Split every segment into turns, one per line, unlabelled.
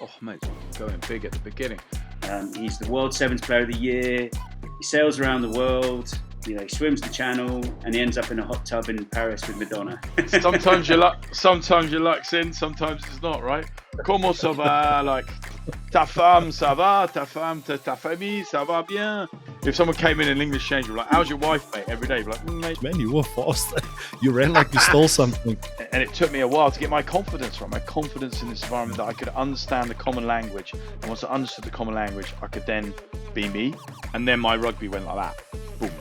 Oh, mate, going big at the beginning.
He's the World Sevens Player of the Year. He sails around the world. He swims the channel, and he ends up in a hot tub in Paris with Madonna.
Sometimes your luck's in, sometimes it's not, right? Comment ça va? Like, ta femme, ça va? Ta femme, ta famille, ça va bien? If someone came in an English change room, like, how's your wife, mate? Every day, like, mate.
Man, you were fast. You ran like you stole something.
And it took me a while to get my confidence right, my confidence in this environment, that I could understand the common language. And once I understood the common language, I could then be me. And then my rugby went like that. Boom.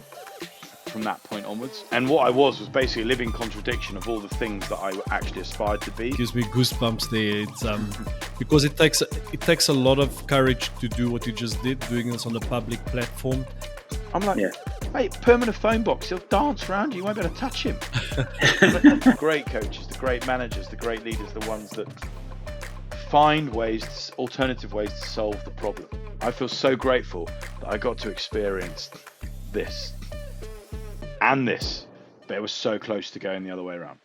From that point onwards. And what I was basically a living contradiction of all the things that I actually aspired to be.
It gives me goosebumps there. It's because it takes a lot of courage to do what you just did, doing this on a public platform.
I'm like, mate, put him in a phone box, he'll dance around you, you won't be able to touch him. The great coaches, the great managers, the great leaders, the ones that find ways, alternative ways to solve the problem. I feel so grateful that I got to experience this and this, but it was so close to going the other way around.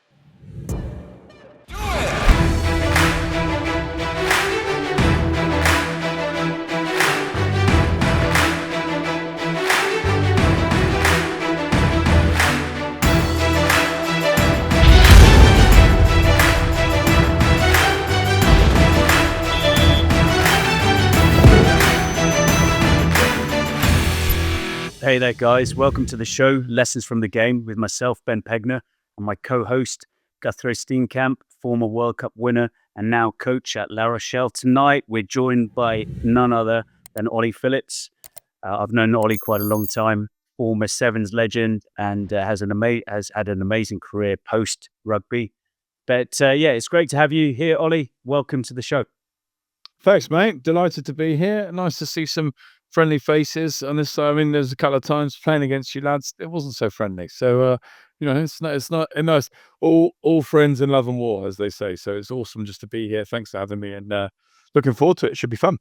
Hey there, guys. Welcome to the show, Lessons from the Game, with myself, Ben Pegner, and my co-host, Guthrie Steenkamp, former World Cup winner and now coach at La Rochelle. Tonight, we're joined by none other than Ollie Phillips. I've known Ollie quite a long time, former Sevens legend, and has had an amazing career post-rugby. But it's great to have you here, Ollie. Welcome to the show.
Thanks, mate. Delighted to be here. Nice to see some friendly faces on this side. I mean, there's a couple of times playing against you lads, it wasn't so friendly. So, it's not nice. All friends in love and war, as they say. So it's awesome just to be here. Thanks for having me, and looking forward to it. It should be fun.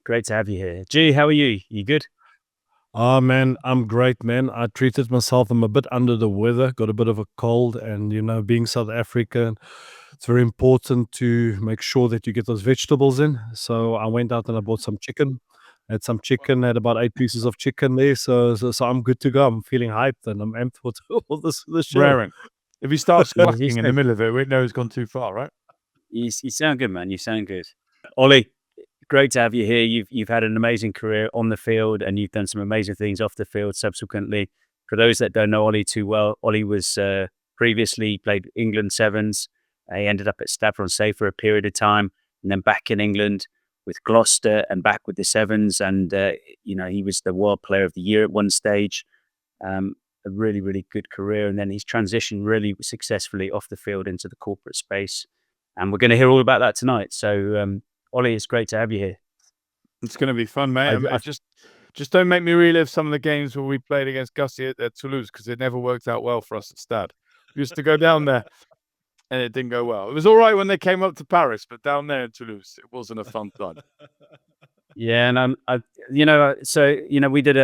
Great to have you here. G, how are you? You good?
Oh, man, I'm great, man. I treated myself. I'm a bit under the weather, got a bit of a cold, and, being South African, it's very important to make sure that you get those vegetables in. So I went out and I bought some chicken. Had some chicken, had about 8 pieces of chicken there. So I'm good to go. I'm feeling hyped and I'm amped for all this show.
Raring. If he starts squawking in the middle of it, we know he's gone too far, right?
You sound good, man. You sound good. Ollie, great to have you here. You've had an amazing career on the field and you've done some amazing things off the field subsequently. For those that don't know Ollie too well, Ollie was previously played England Sevens. He ended up at Stade Français for a period of time and then back in England with Gloucester and back with the Sevens. And, he was the World Player of the Year at one stage. A really, really good career. And then he's transitioned really successfully off the field into the corporate space. And we're going to hear all about that tonight. So, Ollie, it's great to have you here.
It's going to be fun, mate. I just don't make me relive some of the games where we played against Gussie at Toulouse, because it never worked out well for us at Stade. We used to go down there and it didn't go well. It was all right when they came up to Paris, but down there in Toulouse, it wasn't a fun time.
Yeah, and we did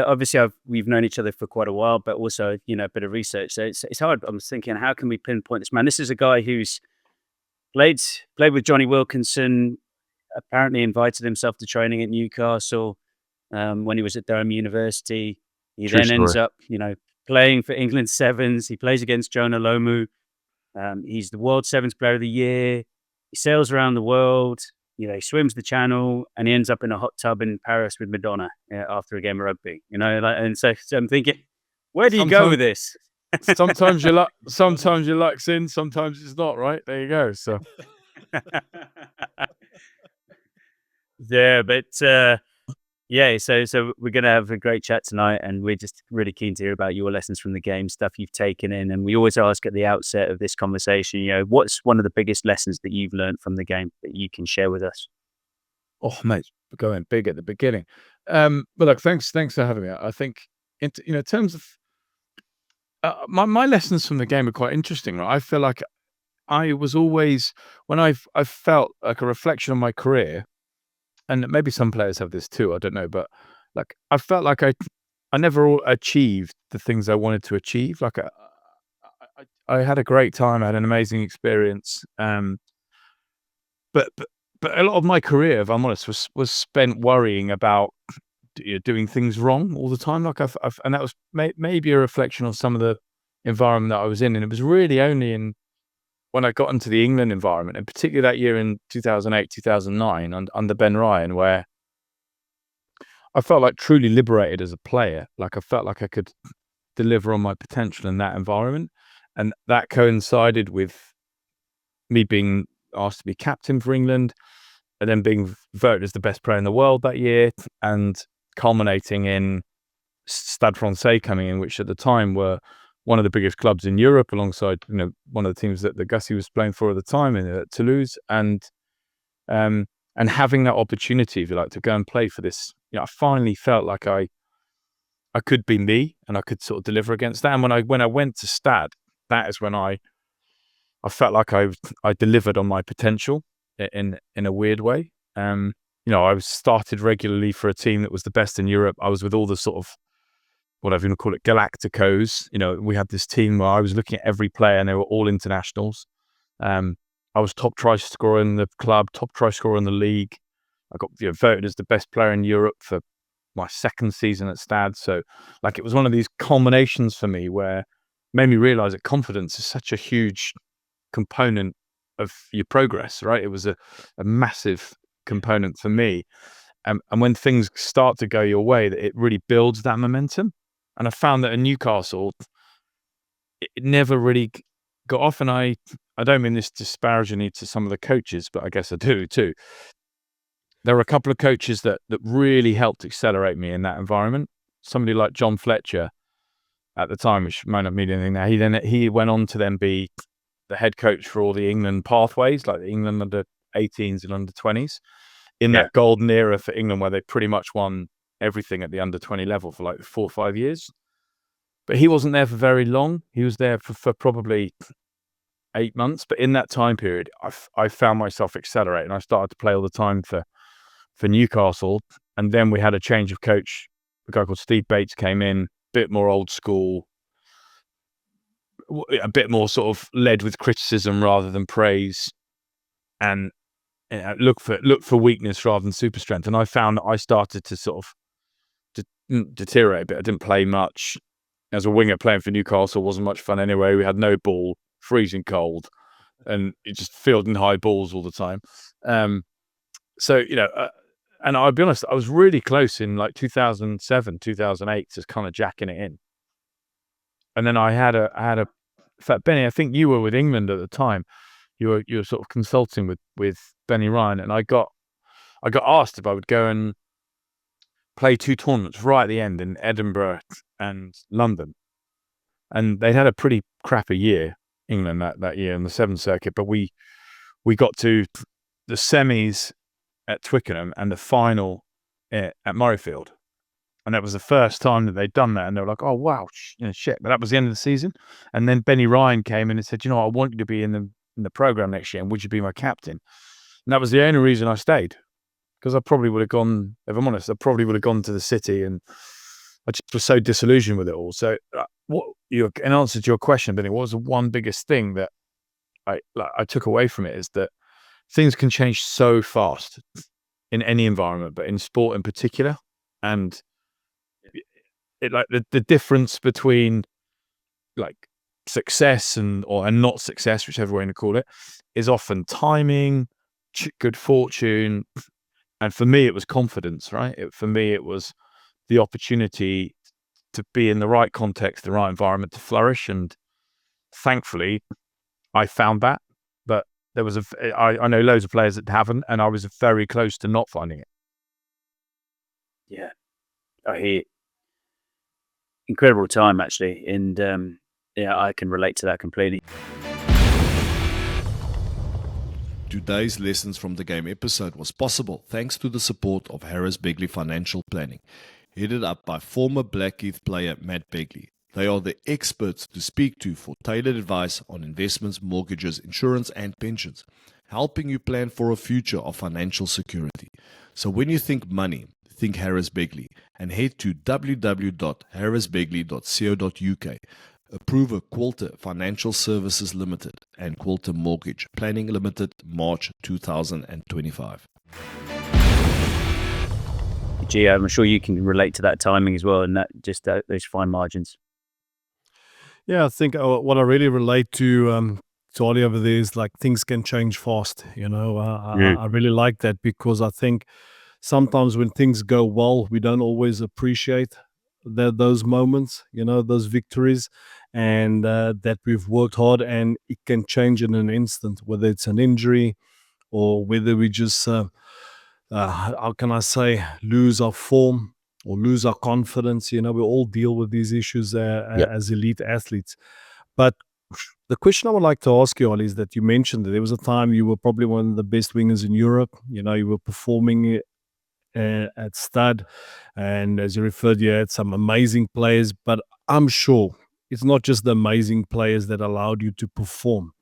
we've known each other for quite a while, but also, a bit of research. So it's hard. I was thinking, how can we pinpoint this man? This is a guy who's played with Johnny Wilkinson, apparently invited himself to training at Newcastle when he was at Durham University. He then ends up, playing for England Sevens. He plays against Jonah Lomu. He's the World Sevens Player of the Year. He sails around the world. He swims the channel, and he ends up in a hot tub in Paris with Madonna after a game of rugby. And so I'm thinking, where do you go with this?
Sometimes your luck's in, sometimes it's not. Right, there you go. So
yeah, but so we're going to have a great chat tonight, and we're just really keen to hear about your lessons from the game, stuff you've taken in. And we always ask at the outset of this conversation, what's one of the biggest lessons that you've learned from the game that you can share with us?
Oh, mate, going big at the beginning. But look, thanks for having me. I think in terms of my lessons from the game are quite interesting, right? I feel like I was always, when I felt like a reflection on my career, and maybe some players have this too, I don't know, but like I felt like I never achieved the things I wanted to achieve. Like I had a great time, I had an amazing experience, but but a lot of my career, if I'm honest, was spent worrying about doing things wrong all the time. Like and that was maybe a reflection of some of the environment that I was in. And it was really only when I got into the England environment, and particularly that year in 2008, 2009, under Ben Ryan, where I felt like truly liberated as a player. Like I felt like I could deliver on my potential in that environment. And that coincided with me being asked to be captain for England, and then being voted as the best player in the world that year, and culminating in Stade Français coming in, which at the time were one of the biggest clubs in Europe, alongside one of the teams that the Gussie was playing for at the time in Toulouse, and having that opportunity, if you like, to go and play for this. I finally felt like I could be me, and I could sort of deliver against that. And when I went to Stade, that is when I felt like I delivered on my potential in a weird way. I was started regularly for a team that was the best in Europe. I was with all the sort of, whatever you want to call it, Galacticos. We had this team where I was looking at every player, and they were all internationals. I was top try scorer in the club, top try scorer in the league. I got voted as the best player in Europe for my second season at Stade. So, like, it was one of these combinations for me where made me realize that confidence is such a huge component of your progress, right? It was a massive component for me. And when things start to go your way, that it really builds that momentum. And I found that in Newcastle, it never really got off. And I don't mean this disparagingly to some of the coaches, but I guess I do too. There were a couple of coaches that really helped accelerate me in that environment. Somebody like John Fletcher at the time, which might not mean anything now. He went on to then be the head coach for all the England pathways, like the England under 18s and under 20s, in that golden era for England, where they pretty much won everything at the under 20 level for like 4 or 5 years. But he wasn't there for very long. He was there for probably 8 months. But in that time period, I found myself accelerating. I started to play all the time for Newcastle. And then we had a change of coach. A guy called Steve Bates came in, a bit more old school, a bit more sort of led with criticism rather than praise, and look for weakness rather than super strength. And I found that I started to sort of deteriorate a bit. I didn't play much. As a winger, playing for Newcastle wasn't much fun anyway. We had no ball, freezing cold, and it just fielding high balls all the time. So, and I'll be honest, I was really close in like 2007, 2008 to kind of jacking it in. And then I had a in fact, Benny, I think you were with England at the time. You were sort of consulting with Benny Ryan, and I got asked if I would go and play 2 tournaments right at the end in Edinburgh and London. And they'd had a pretty crappy year, England, that year in the Sevens circuit, but we got to the semis at Twickenham and the final at Murrayfield. And that was the first time that they'd done that. And they were like, oh, wow, shit. But that was the end of the season. And then Benny Ryan came in and said, I want you to be in the program next year. And would you be my captain? And that was the only reason I stayed. Because I probably would have gone, if I'm honest, I probably would have gone to the city. And I just was so disillusioned with it all. So in answer to your question, Benny, what was the one biggest thing that I took away from it is that things can change so fast in any environment, but in sport in particular. And it, like the difference between like success and not success, whichever way you call it, is often timing, good fortune, and for me it was confidence, right? For me it was the opportunity to be in the right context, the right environment to flourish, and thankfully I found that. But there was I know loads of players that haven't, and I was very close to not finding it.
Yeah, I hear. Incredible time, actually, and I can relate to that completely.
Today's Lessons from the Game episode was possible thanks to the support of Harris Begley Financial Planning, headed up by former Blackheath player Matt Begley. They are the experts to speak to for tailored advice on investments, mortgages, insurance, and pensions, helping you plan for a future of financial security. So when you think money, think Harris Begley, and head to www.harrisbegley.co.uk. Approver Quilter Financial Services Limited and Quilter Mortgage Planning Limited, March 2025.
Gee, I'm sure you can relate to that timing as well, and that just those fine margins.
Yeah, I think what I really relate to Ollie over there is like things can change fast. I really like that, because I think sometimes when things go well, we don't always appreciate those moments, those victories, and that we've worked hard, and it can change in an instant, whether it's an injury or whether we just, how can I say, lose our form or lose our confidence. We all deal with these issues as elite athletes. But the question I would like to ask you, Ollie, is that you mentioned that there was a time you were probably one of the best wingers in Europe. You were performing at Stade, and as you referred, you had some amazing players. But I'm sure it's not just the amazing players that allowed you to perform.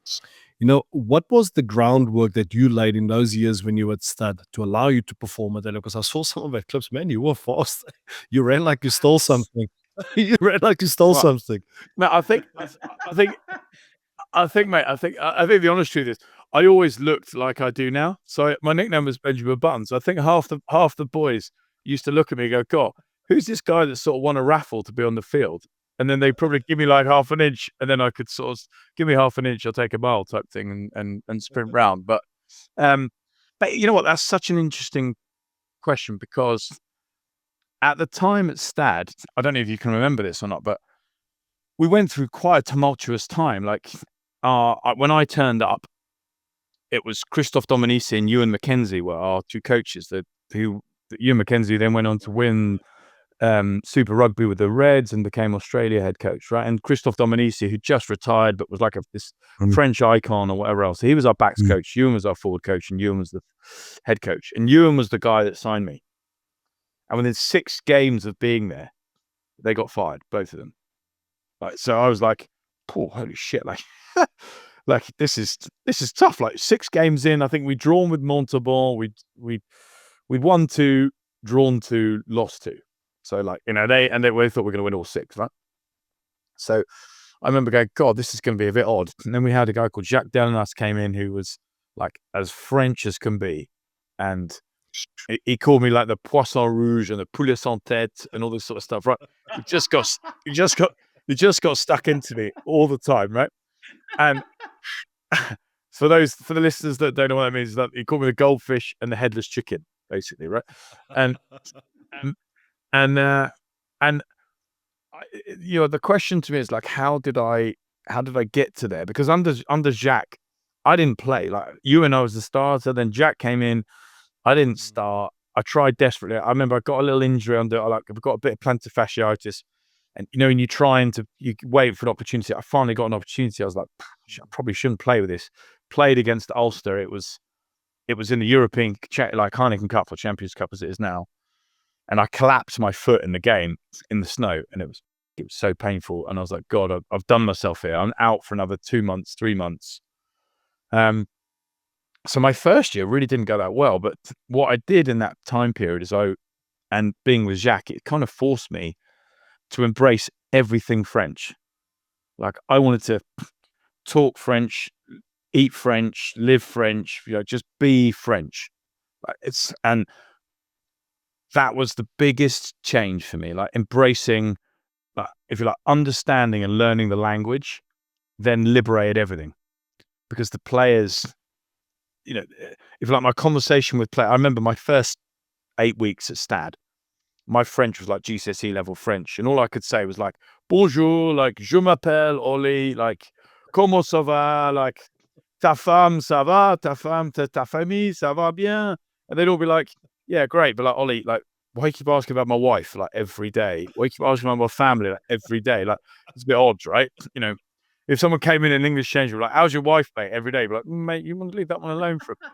What was the groundwork that you laid in those years when you were at Stade to allow you to perform at that level? Because I saw some of that clips, man, you were fast. You ran like you stole something. You ran like you stole something.
Mate, I think, mate, I think the honest truth is, I always looked like I do now. So my nickname was Benjamin Buttons. I think half the boys used to look at me and go, God, who's this guy that sort of won a raffle to be on the field? And then they probably give me like half an inch, and then I could sort of give me half an inch, I'll take a mile type thing and sprint round. But you know what? That's such an interesting question, because at the time at Stade, I don't know if you can remember this or not, but we went through quite a tumultuous time. Like when I turned up, it was Christophe Dominici and Ewan McKenzie were our two coaches. Ewan McKenzie then went on to win Super Rugby with the Reds and became Australia head coach, right? And Christophe Dominici, who just retired but was like this French icon or whatever else. He was our backs coach. Ewan was our forward coach, and Ewan was the head coach. And Ewan was the guy that signed me. And within 6 games of being there, they got fired, both of them. Like, so I was like, "Oh, holy shit!" Like, like this is tough. Like 6 games in, I think we'd drawn with Montauban. We'd won 2, drawn 2, lost 2. So like, they thought we were going to win all 6, right? So I remember going, God, this is going to be a bit odd. And then we had a guy called Jacques Delanas came in, who was like as French as can be, and he called me like the poisson rouge and the poulet sans tête and all this sort of stuff, right? It just got stuck into me all the time, right? And for the listeners that don't know what that means, that he called me the goldfish and the headless chicken, basically, right? And the question to me is like, how did I get to there? Because under Jacques, I didn't play. Like, you and I was the starter, then Jacques came in. I didn't start. I tried desperately. I remember I got a little injury I've got a bit of plantar fasciitis, and when you wait for an opportunity. I finally got an opportunity. I was like, I probably shouldn't play with this. Played against Ulster. It was in the European like Heineken Cup or Champions Cup as it is now, and I collapsed my foot in the game in the snow, and it was so painful. And I was like, God, I've done myself here. I'm out for another 2 months, 3 months. So my first year really didn't go that well, but what I did in that time period is and being with Jacques, it kind of forced me to embrace everything French. Like, I wanted to talk French, eat French, live French, just be French. And that was the biggest change for me, like embracing, if you like, understanding and learning the language, then liberated everything. Because the players, if like my conversation with players, I remember my first 8 weeks at Stade, my French was like GCSE level French, and all I could say was like, bonjour, like, je m'appelle Oli, like, comment ça va, like, ta femme, ça va, ta femme, ta famille, ça va bien? And they'd all be like, yeah, great, but like, Oli, like, why you keep asking about my wife, like, every day? Why you keep asking about my family, like, every day? Like, it's a bit odd, right? If someone came in an English change room, like, how's your wife, mate, every day? Be like, mate, you want to leave that one alone for a bit.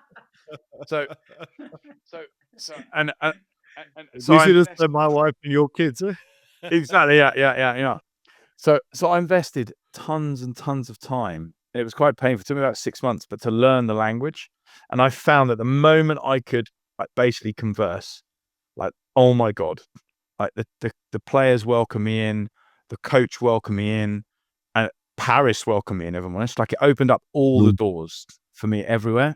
So
Easy to say my wife and your kids, eh?
Exactly, yeah. So I invested tons and tons of time. It was quite painful. It took me about 6 months, but to learn the language. And I found that the moment I could basically converse, like, oh my God, like the players welcome me in, the coach welcome me in. Paris welcomed me, and if I'm honest, like it opened up all the doors for me everywhere.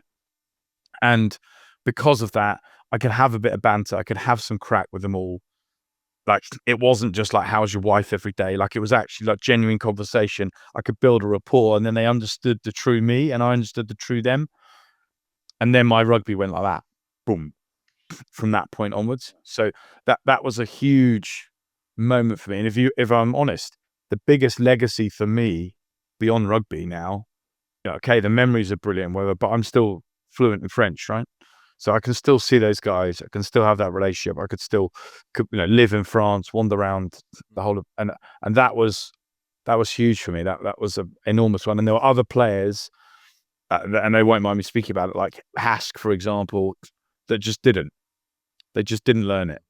And because of that, I could have a bit of banter. I could have some crack with them all. Like, it wasn't just like, how's your wife every day? Like, it was actually like genuine conversation. I could build a rapport, and then they understood the true me and I understood the true them. And then my rugby went like that, boom, from that point onwards. So that was a huge moment for me. And if I'm honest, the biggest legacy for me beyond rugby now, okay, the memories are brilliant, whatever, but I'm still fluent in French, right? So I can still see those guys. I can still have that relationship. I could still, live in France, wander around the whole of, and that was huge for me. That was an enormous one. And there were other players, and they won't mind me speaking about it, like Hask, for example, that just didn't. They just didn't learn it.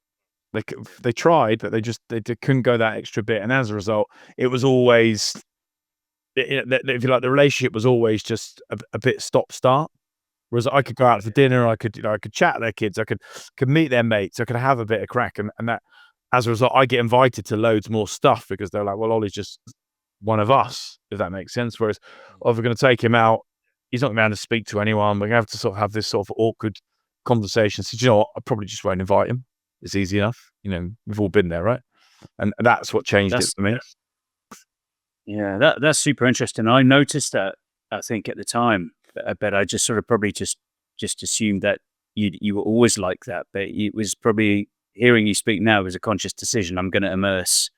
They tried, but they couldn't go that extra bit. And as a result, it was always, if you like, the relationship was always just a bit stop-start. Whereas I could go out for dinner, I could chat to their kids, I could meet their mates, I could have a bit of crack, and that, as a result, I get invited to loads more stuff because they're like, well, Ollie's just one of us, if that makes sense. Whereas, if we're going to take him out, he's not going to be able to speak to anyone. We're going to have to sort of have this sort of awkward conversation. So, you know what? I probably just won't invite him. It's easy enough. We've all been there, right? And that's what changed it for me.
Yeah, that's super interesting. I noticed that, I think, at the time, but I just sort of probably just assumed that you were always like that. But it was probably, hearing you speak now, was a conscious decision. I'm going to immerse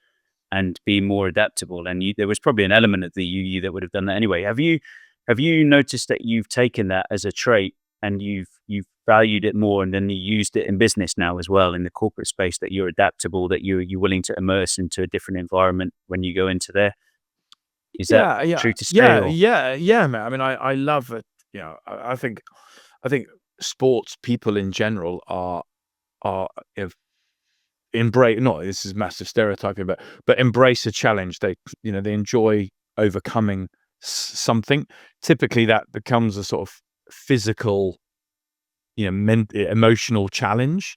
and be more adaptable. And there was probably an element of the you that would have done that anyway. Have you noticed that you've taken that as a trait and you've valued it more, and then you used it in business now as well, in the corporate space, that you're adaptable, that you're willing to immerse into a different environment when you go into there? Is that true to say?
Yeah, man. I mean, I love it. I think sports people in general are embrace. Not, this is massive stereotyping, but embrace a challenge. They enjoy overcoming something. Typically, that becomes a sort of physical, emotional challenge.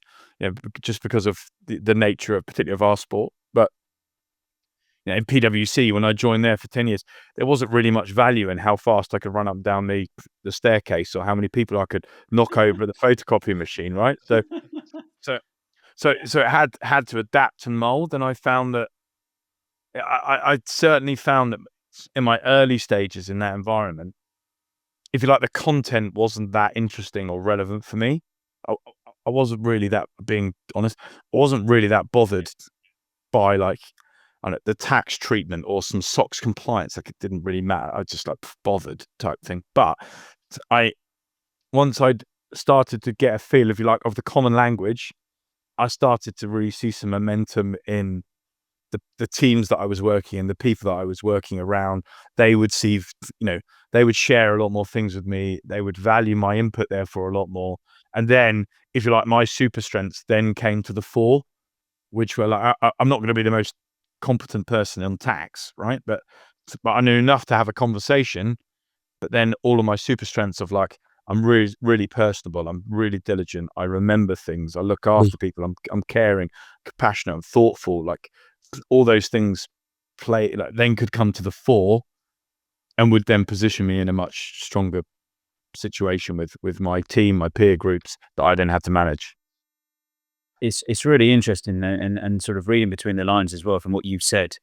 Just because of the nature of particularly of our sport, but. In PwC, when I joined there for 10 years, there wasn't really much value in how fast I could run up and down the staircase, or how many people I could knock over the photocopy machine, right? So it had to adapt and mold. And I found that I certainly found that in my early stages in that environment, if you like, the content wasn't that interesting or relevant for me. I wasn't really that, being honest, I wasn't really that bothered by the tax treatment or some SOX compliance. Like, it didn't really matter. I just bothered type thing. But once I'd started to get a feel, if you like, of the common language, I started to really see some momentum in the teams that I was working in, the people that I was working around. They would see, they would share a lot more things with me. They would value my input therefore a lot more. And then, if you like, my super strengths then came to the fore, which were like, I'm not going to be the most competent person on tax, right? But I knew enough to have a conversation. But then all of my super strengths of like, I'm really, really personable. I'm really diligent. I remember things. I look after people. I'm caring, compassionate, I'm thoughtful. Like, all those things then could come to the fore, and would then position me in a much stronger situation with my team, my peer groups that I then had to manage.
It's really interesting, and sort of reading between the lines as well from what you've said.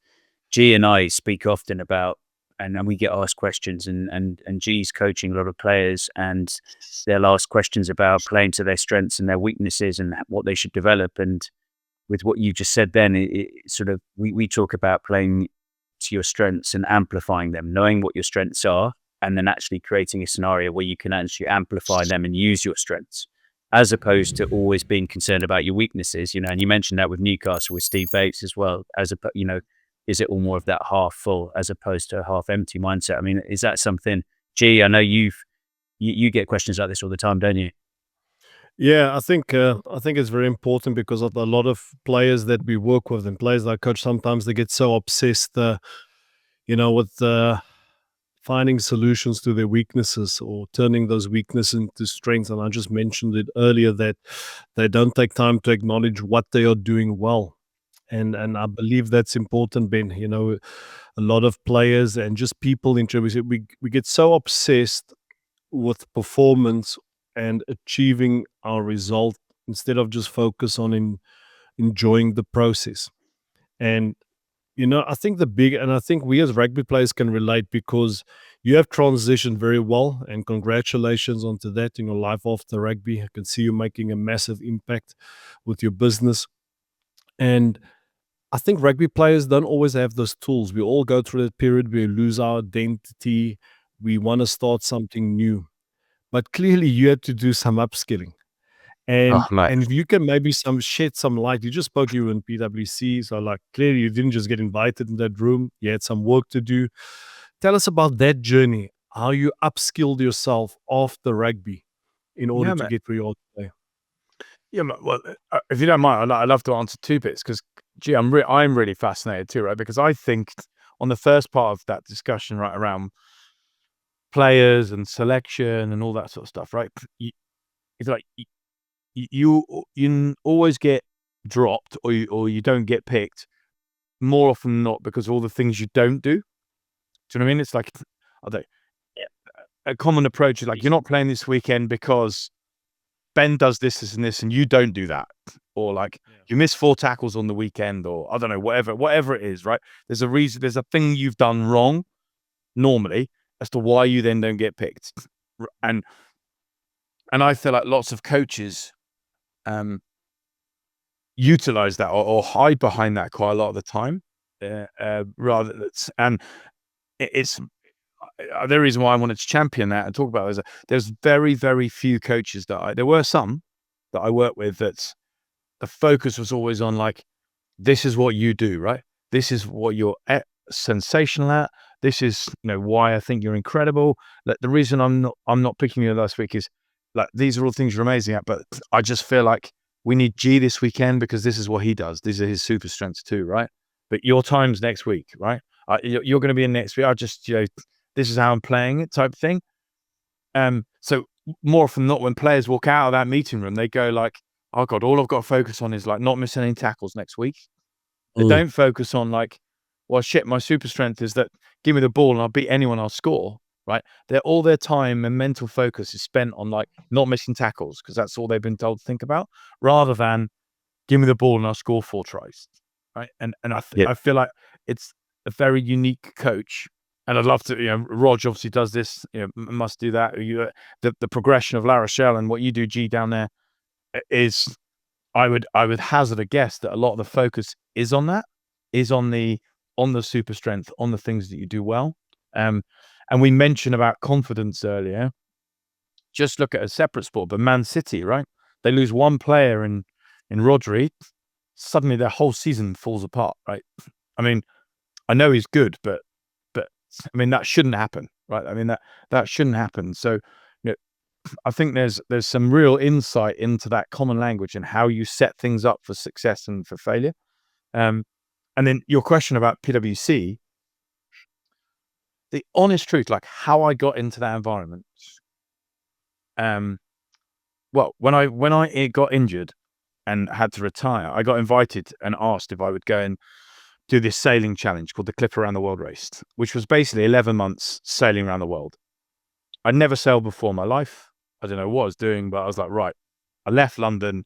G and I speak often about, and we get asked questions, and G's coaching a lot of players, and they'll ask questions about playing to their strengths and their weaknesses and what they should develop. And with what you just said then, it sort of, we talk about playing to your strengths and amplifying them, knowing what your strengths are, and then actually creating a scenario where you can actually amplify them and use your strengths, as opposed to always being concerned about your weaknesses. And you mentioned that with Newcastle, with Steve Bates as well, is it all more of that half full as opposed to a half empty mindset? I mean, is that something, G, I know you get questions like this all the time, don't you?
Yeah, I think it's very important, because of a lot of players that we work with and players that I coach, sometimes they get so obsessed, with finding solutions to their weaknesses, or turning those weaknesses into strengths. And I just mentioned it earlier, that they don't take time to acknowledge what they are doing well. And I believe that's important, Ben. You know, a lot of players and just people in general, we get so obsessed with performance and achieving our result instead of just focus on enjoying the process. And you know, I think I think we as rugby players can relate because you have transitioned very well, and congratulations onto that in your life after rugby. I can see you making a massive impact with your business. And I think rugby players don't always have those tools. We all go through that period where we lose our identity. We want to start something new. But clearly you had to do some upskilling.
Oh, mate.
And if you can maybe shed some light, you just spoke you were in PwC, so like clearly you didn't just get invited in that room, you had some work to do. Tell us about that journey, how you upskilled yourself after rugby in order
Yeah,
to
mate.
get where you are today.
Yeah, well, if you don't mind, I'd love to answer two bits because, gee, I'm really fascinated too, right? Because I think on the first part of that discussion, right, around players and selection and all that sort of stuff, right? It's like you always get dropped or you don't get picked more often than not because of all the things you don't do. Do you know what I mean? It's like I don't. A common approach is like you're not playing this weekend because Ben does this and this, and you don't do that, or like you miss 4 tackles on the weekend, or I don't know, whatever it is, right? There's a reason, there's a thing you've done wrong normally as to why you then don't get picked, and I feel like lots of coaches utilize that or hide behind that quite a lot of the time, rather and it's the reason why I wanted to champion that and talk about it is there's very, very few coaches there were some that I worked with that the focus was always on like, this is what you do, right? This is what you're sensational at. This is, why I think you're incredible. Like the reason I'm not picking you last week is like, these are all things you're amazing at, but I just feel like we need G this weekend because this is what he does. These are his super strengths too, right? But your time's next week, right? You're going to be in next week. I just, this is how I'm playing it type thing. So more often than not, when players walk out of that meeting room, they go like, oh God, all I've got to focus on is like not missing any tackles next week. They don't focus on like, well, shit, my super strength is that give me the ball and I'll beat anyone, I'll score, right? All their time and mental focus is spent on like not missing tackles because that's all they've been told to think about, rather than give me the ball and I'll score 4 tries, right? And I feel like it's a very unique coach. And I'd love to, Rog obviously does this, must do that. The progression of La Rochelle and what you do, G, down there is, I would hazard a guess that a lot of the focus is on that, is on the super strength, on the things that you do well. And we mentioned about confidence earlier. Just look at a separate sport, but Man City, right? They lose one player in Rodri, suddenly their whole season falls apart, right? I mean, I know he's good, but I mean, that shouldn't happen, right? I mean, that shouldn't happen. So, I think there's some real insight into that common language and how you set things up for success and for failure. And then your question about PwC, the honest truth, like how I got into that environment. Well, when I got injured and had to retire, I got invited and asked if I would go and do this sailing challenge called the Clip Around the World race, which was basically 11 months sailing around the world. I'd never sailed before in my life. I don't know what I was doing, but I was like, right. I left London,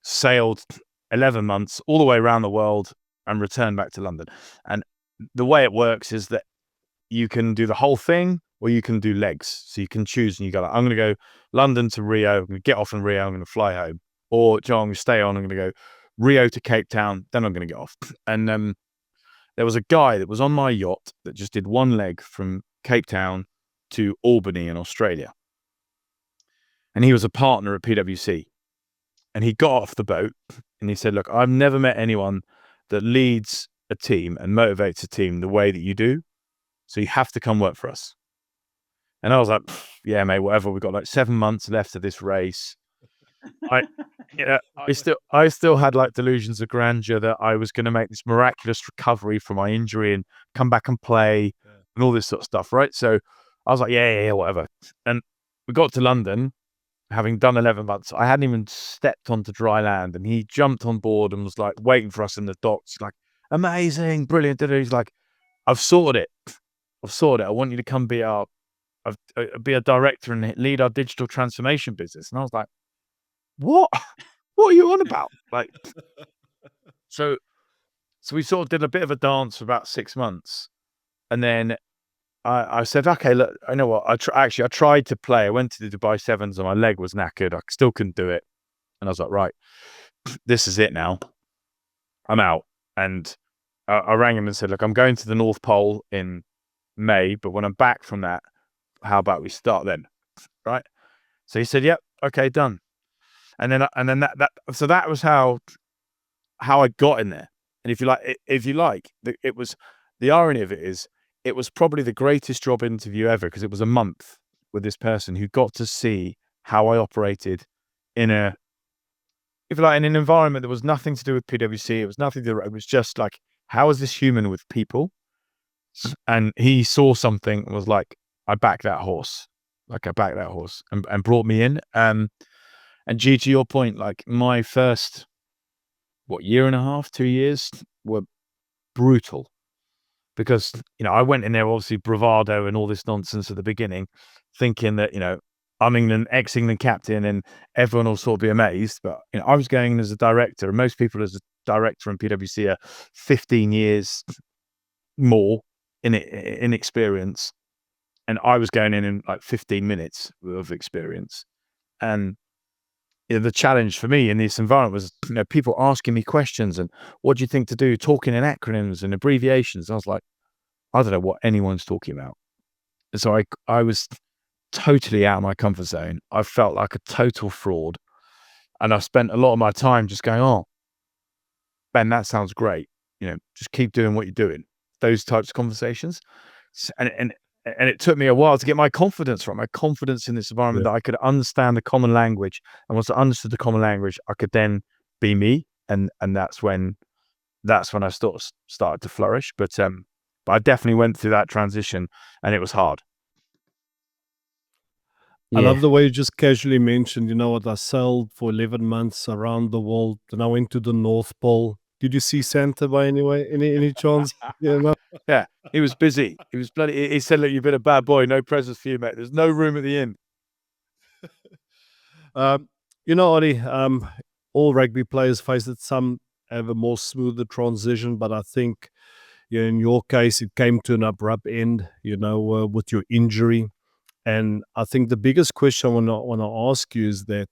sailed 11 months all the way around the world and returned back to London. And the way it works is that you can do the whole thing or you can do legs. So you can choose and you go like, I'm going to go London to Rio. I'm going to get off in Rio. I'm going to fly home. Or I'm going to stay on. I'm going to go Rio to Cape Town. Then I'm going to get off. And there was a guy that was on my yacht that just did one leg from Cape Town to Albany in Australia. And he was a partner at PwC. And he got off the boat and he said, look, I've never met anyone that leads a team and motivates a team the way that you do. So you have to come work for us. And I was like, yeah, mate, whatever. We've got like 7 months left of this race. I still had like delusions of grandeur that I was going to make this miraculous recovery from my injury and come back and play and all this sort of stuff, right? So I was like, yeah, whatever. And we got to London having done 11 months, I hadn't even stepped onto dry land, and he jumped on board and was like waiting for us in the docks, like, amazing, brilliant. He's like, I've sorted it. I want you to come be be a director and lead our digital transformation business. And I was like, what? What are you on about? Like, so we sort of did a bit of a dance for about 6 months, and then I said, okay, look, I know what. I tried to play. I went to the Dubai Sevens, and my leg was knackered. I still couldn't do it, and I was like, right, this is it now. I'm out. And I rang him and said, look, I'm going to the North Pole in May, but when I'm back from that, how about we start then? Right. So he said, yep, okay, done. And then so that was how I got in there. And if you like, it was, the irony of it is, it was probably the greatest job interview ever, because it was a month with this person who got to see how I operated in in an environment that was nothing to do with PwC. It was nothing to do, it was just like, how is this human with people? And he saw something and was like, I back that horse. And brought me in. And G, to your point, like, my first, year and a half, 2 years were brutal, because, I went in there, obviously bravado and all this nonsense at the beginning, thinking that, I'm ex-England captain, and everyone will sort of be amazed. But, I was going in as a director, and most people as a director in PwC are 15 years more in experience. And I was going in like 15 minutes of experience. And the challenge for me in this environment was, people asking me questions and, what do you think to do? Talking in acronyms and abbreviations. I was like, I don't know what anyone's talking about. And so I was totally out of my comfort zone. I felt like a total fraud. And I spent a lot of my time just going, oh, Ben, that sounds great. Just keep doing what you're doing. Those types of conversations. And it took me a while to get my confidence right, my confidence in this environment, that I could understand the common language. And once I understood the common language, I could then be me. And that's when I started to flourish. But I definitely went through that transition, and it was hard.
I love the way you just casually mentioned, what, I sailed for 11 months around the world, and I went to the North Pole. Did you see Santa by any chance?
Yeah, he was busy. He was he said, look, you've been a bad boy. No presents for you, mate. There's no room at the inn.
Ollie, all rugby players face it. Some have a more smoother transition, but I think, in your case, it came to an abrupt end, with your injury. And I think the biggest question I want to ask you is that,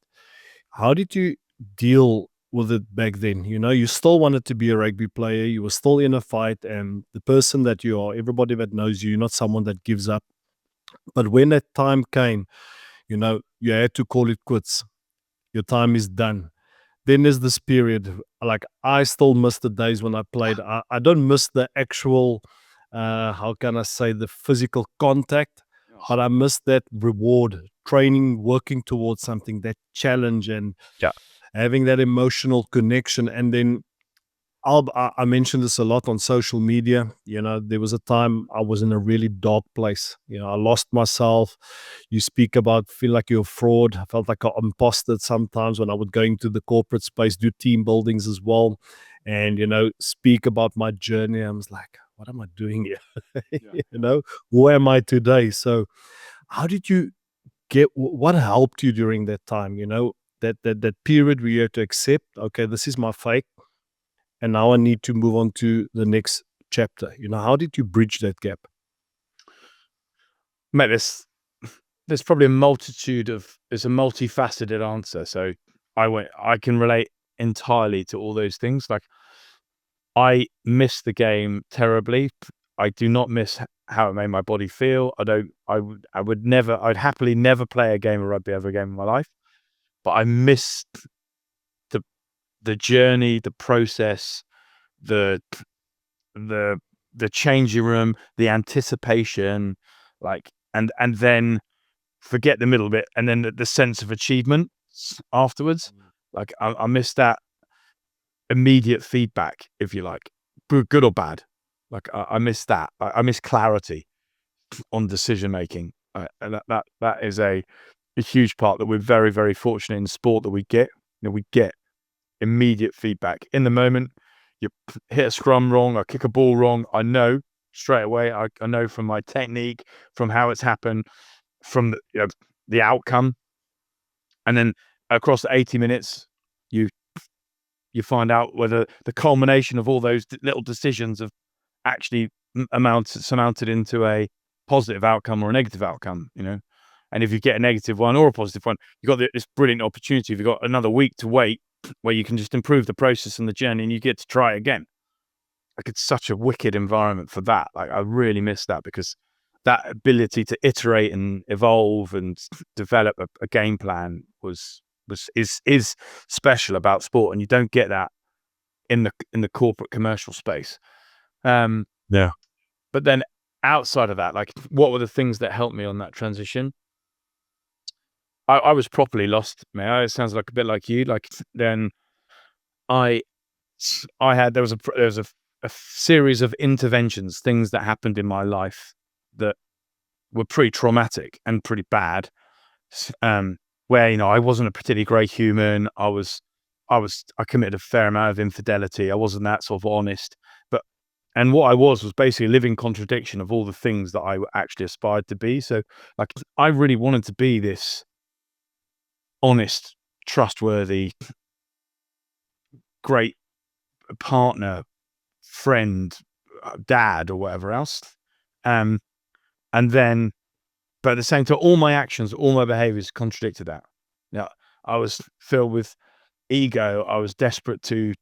how did you deal with it back then? You still wanted to be a rugby player. You were still in a fight, and the person that you are, everybody that knows you, you're not someone that gives up. But when that time came, you had to call it quits. Your time is done. Then there's this period, like, I still miss the days when I played. I don't miss the actual, how can I say, the physical contact, but I miss that reward, training, working towards something, that challenge, and having that emotional connection. And then I mentioned this a lot on social media. There was a time I was in a really dark place. I lost myself. You speak about feel like you're a fraud. I felt like I'm imposter sometimes when I would go into the corporate space, do team buildings as well, and speak about my journey. I was like, what am I doing here? Who am I today? So how did you what helped you during that time? That period where you had to accept, okay, this is my fate, and now I need to move on to the next chapter. How did you bridge that gap?
Mate, there's probably it's a multifaceted answer. So I can relate entirely to all those things. Like, I miss the game terribly. I do not miss how it made my body feel. I'd happily never play a game of rugby ever again in my life. But I missed the journey, the process, the changing room, the anticipation, like, and then forget the middle bit, and then the sense of achievement afterwards. Like, I miss that immediate feedback, if you like, good or bad. Like, I miss that. I miss clarity on decision making. And that is a huge part that we're very, very fortunate in sport that we get. We get immediate feedback in the moment. You hit a scrum wrong, or kick a ball wrong, I know straight away. I know from my technique, from how it's happened, from the outcome, and then across the 80 minutes, you find out whether the culmination of all those little decisions have actually surmounted into a positive outcome or a negative outcome. And if you get a negative one or a positive one, you've got this brilliant opportunity. You've got another week to wait where you can just improve the process and the journey, and you get to try again. Like, it's such a wicked environment for that. Like, I really miss that, because that ability to iterate and evolve and develop a game plan is special about sport, and you don't get that in the corporate commercial space.
Yeah.
But then outside of that, like, what were the things that helped me on that transition? I was properly lost, mate. It sounds like a bit like you. Like, then there was a series of interventions, things that happened in my life that were pretty traumatic and pretty bad. Where I wasn't a particularly great human. I committed a fair amount of infidelity. I wasn't that sort of honest, and what I was basically a living contradiction of all the things that I actually aspired to be. So, like, I really wanted to be this honest, trustworthy, great partner, friend, dad, or whatever else. But at the same time, all my actions, all my behaviors contradicted that. I was filled with ego. I was desperate to,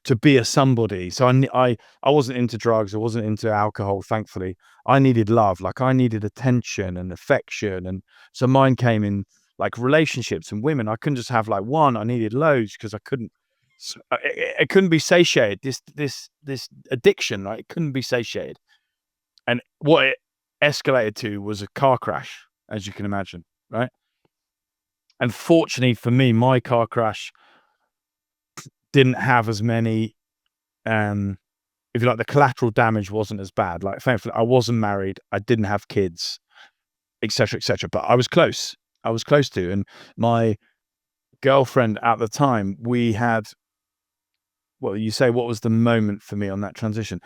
to be a somebody. So I wasn't into drugs. I wasn't into alcohol. Thankfully, I needed love. Like, I needed attention and affection. And so mine came in like relationships and women. I couldn't just have like one. I needed loads, because I couldn't. It couldn't be satiated. This addiction, right? It couldn't be satiated. And what it escalated to was a car crash, as you can imagine, right? And fortunately for me, my car crash didn't have as many, if you like, the collateral damage wasn't as bad. Like, thankfully, I wasn't married, I didn't have kids, etc., etc. But I was close. To. And my girlfriend at the time, we had, well, you say, what was the moment for me on that transition?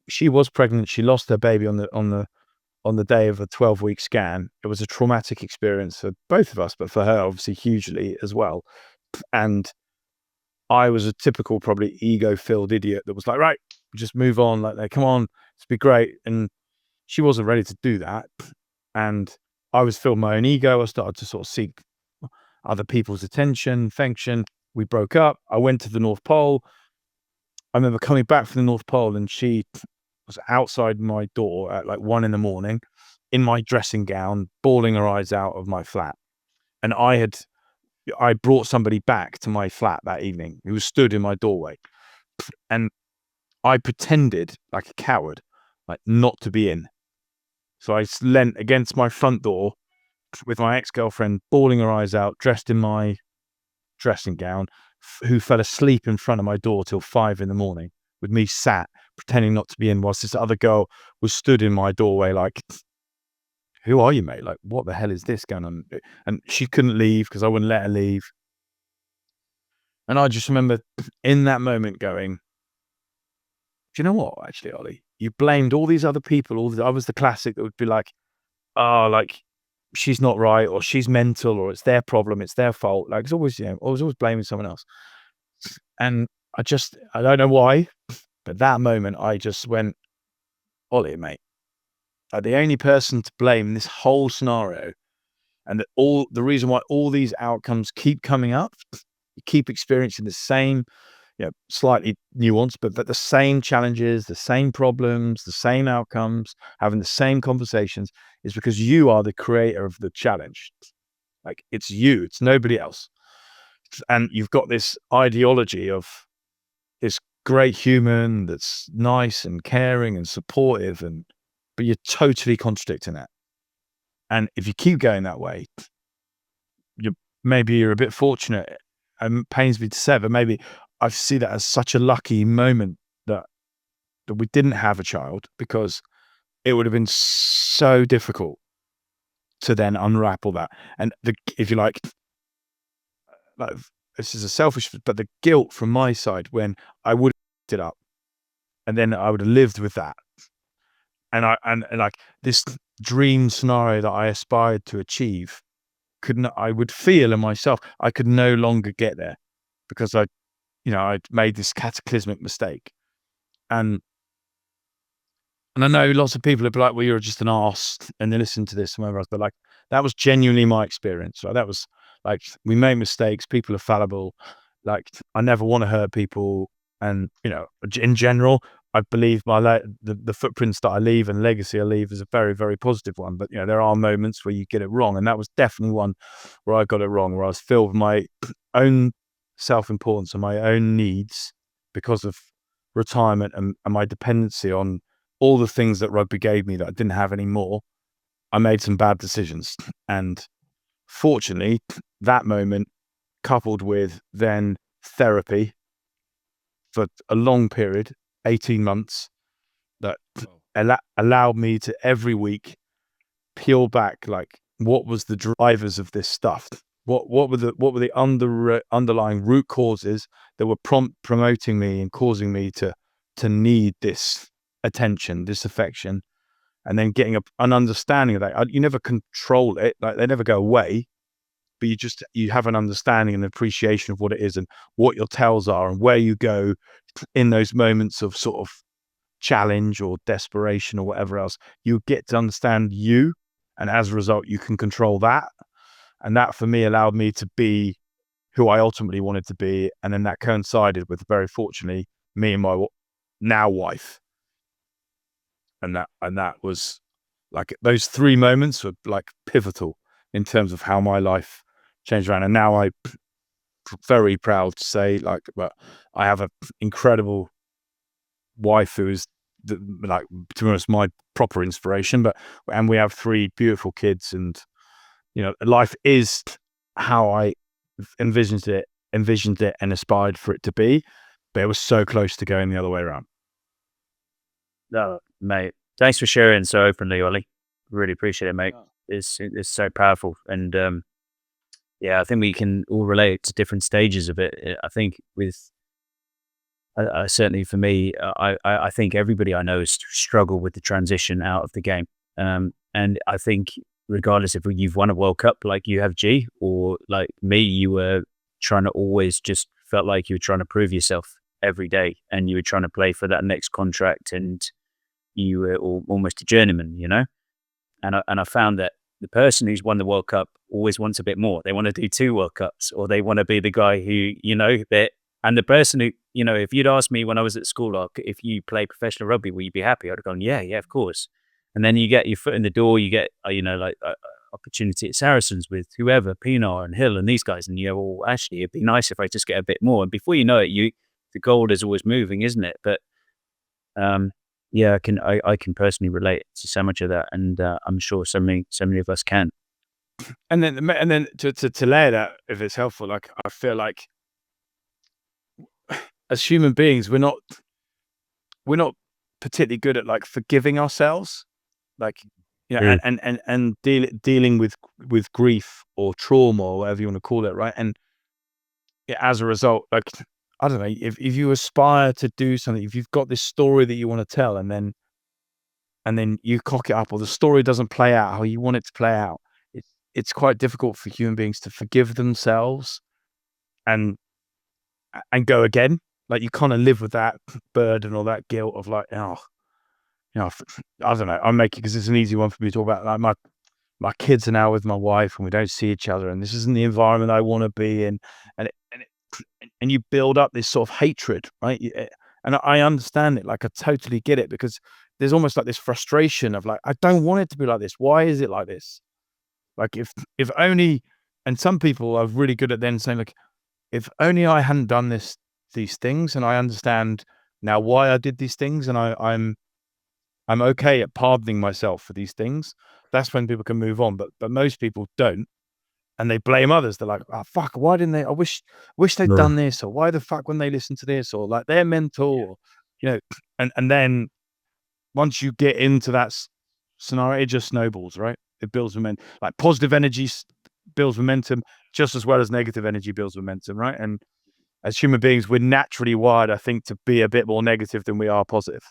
She was pregnant. She lost her baby on the day of a 12-week scan. It was a traumatic experience for both of us, but for her, obviously, hugely as well. And I was a typical, probably ego-filled idiot that was like, right, just move on. Like, come on, it's be great. And she wasn't ready to do that. And I was filled with my own ego. I started to sort of seek other people's attention, affection. We broke up. I went to the North Pole. I remember coming back from the North Pole, and she was outside my door at like 1 a.m. in my dressing gown, bawling her eyes out of my flat. And I brought somebody back to my flat that evening who was stood in my doorway, and I pretended like a coward, like not to be in. So I leant against my front door with my ex-girlfriend bawling her eyes out, dressed in my dressing gown, who fell asleep in front of my door till 5 a.m, with me sat pretending not to be in, whilst this other girl was stood in my doorway like, who are you, mate? Like, what the hell is this going on? And she couldn't leave because I wouldn't let her leave. And I just remember in that moment going, do you know what, actually, Ollie? You blamed all these other people. I was the classic that would be like, oh, like, she's not right, or she's mental, or it's their problem, it's their fault. Like, it's always, I was always blaming someone else. And I don't know why, but that moment I just went, Ollie, mate, the only person to blame in this whole scenario, and that the reason why all these outcomes keep coming up, you keep experiencing the same, slightly nuanced, but the same challenges, the same problems, the same outcomes, having the same conversations, is because you are the creator of the challenge. Like, it's you, it's nobody else. And you've got this ideology of this great human that's nice and caring and supportive, but you're totally contradicting that. And if you keep going that way, maybe you're a bit fortunate, and pains me to say, but maybe I see that as such a lucky moment that we didn't have a child, because it would have been so difficult to then unwrap all that. And if you like this is a selfish, but the guilt from my side when I would have it up, and then I would have lived with that, and like this dream scenario that I aspired to achieve, I would feel in myself I could no longer get there because I'd made this cataclysmic mistake, and I know lots of people would be like, well, you're just an arse, and they listen to this and whatever else, but like that was genuinely my experience. Like that was like, we make mistakes, people are fallible. Like I never want to hurt people, and in general, I believe the footprints that I leave and legacy I leave is a very, very positive one. But there are moments where you get it wrong, and that was definitely one where I got it wrong, where I was filled with my own self-importance and my own needs because of retirement and my dependency on all the things that rugby gave me that I didn't have anymore. I made some bad decisions, and fortunately, that moment, coupled with then therapy for a long period, 18 months, that allowed me to every week peel back, like, what was the drivers of this stuff? What were the underlying root causes that were promoting me and causing me to need this attention, this affection, and then getting an understanding of that. You never control it, like they never go away, but you have an understanding and appreciation of what it is and what your tells are and where you go in those moments of sort of challenge or desperation or whatever else. You get to understand you, and as a result, you can control that. And that for me allowed me to be who I ultimately wanted to be. And then that coincided with, very fortunately, me and my now wife. And that was like, those 3 moments were like pivotal in terms of how my life changed around. And now I'm very proud to say, like, but I have an incredible wife who is like, to be honest, my proper inspiration. And we have 3 beautiful kids, and life is how I envisioned it and aspired for it to be, but it was so close to going the other way around.
No, mate. Thanks for sharing so openly, Ollie. Really appreciate it, mate. It's so powerful, and I think we can all relate to different stages of it. I think certainly for me, I think everybody I know has struggled with the transition out of the game, and I think regardless if you've won a World Cup like you have, G, or like me, you were trying to always just felt like you were trying to prove yourself every day, and you were trying to play for that next contract, and you were almost a journeyman, And I found that the person who's won the World Cup always wants a bit more. They want to do 2 World Cups, or they want to be the guy who, and the person who, if you'd asked me when I was at school, if you play professional rugby, will you be happy? I'd have gone, yeah, of course. And then you get your foot in the door, you get, opportunity at Saracens with whoever, Pinar and Hill and these guys. And actually, it'd be nice if I just get a bit more. And before you know it, the goal is always moving, isn't it? But, I can personally relate to so much of that, and I'm sure so many of us can.
And then to layer that, if it's helpful, like, I feel like as human beings, we're not particularly good at like forgiving ourselves, like and dealing with grief or trauma or whatever you want to call it, right? And as a result, like, I don't know, if you aspire to do something, if you've got this story that you want to tell, and then you cock it up, or the story doesn't play out how you want it to play out, it's quite difficult for human beings to forgive themselves and go again. Like, you kind of live with that burden or that guilt of like, I don't know. I'm making, because it's an easy one for me to talk about. Like, my kids are now with my wife, and we don't see each other, and this isn't the environment I want to be in, and you build up this sort of hatred, right? And I understand it. Like, I totally get it, because there's almost like this frustration of like, I don't want it to be like this. Why is it like this? Like, if only, and some people are really good at then saying, like, if only I hadn't done these things, and I understand now why I did these things, and I'm okay at pardoning myself for these things, that's when people can move on. But most people don't, and they blame others. They're like, oh fuck, why didn't they? I wish they'd done this, or why the fuck when they listen to this, or like they're mental, or, and then once you get into that scenario, it just snowballs, right? it builds momentum. Like positive energy builds momentum just as well as negative energy builds momentum, right? And as human beings, we're naturally wired, I think, to be a bit more negative than we are positive.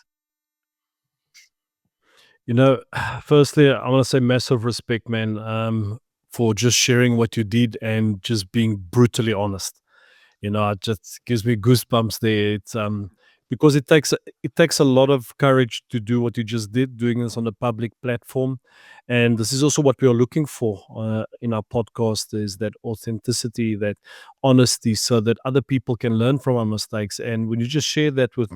Firstly, I want to say massive respect, man, for just sharing what you did and just being brutally honest. It just gives me goosebumps there. It's because it takes a lot of courage to do what you just did, doing this on a public platform, and this is also what we are looking for in our podcast: is that authenticity, that honesty, so that other people can learn from our mistakes. And when you just share that we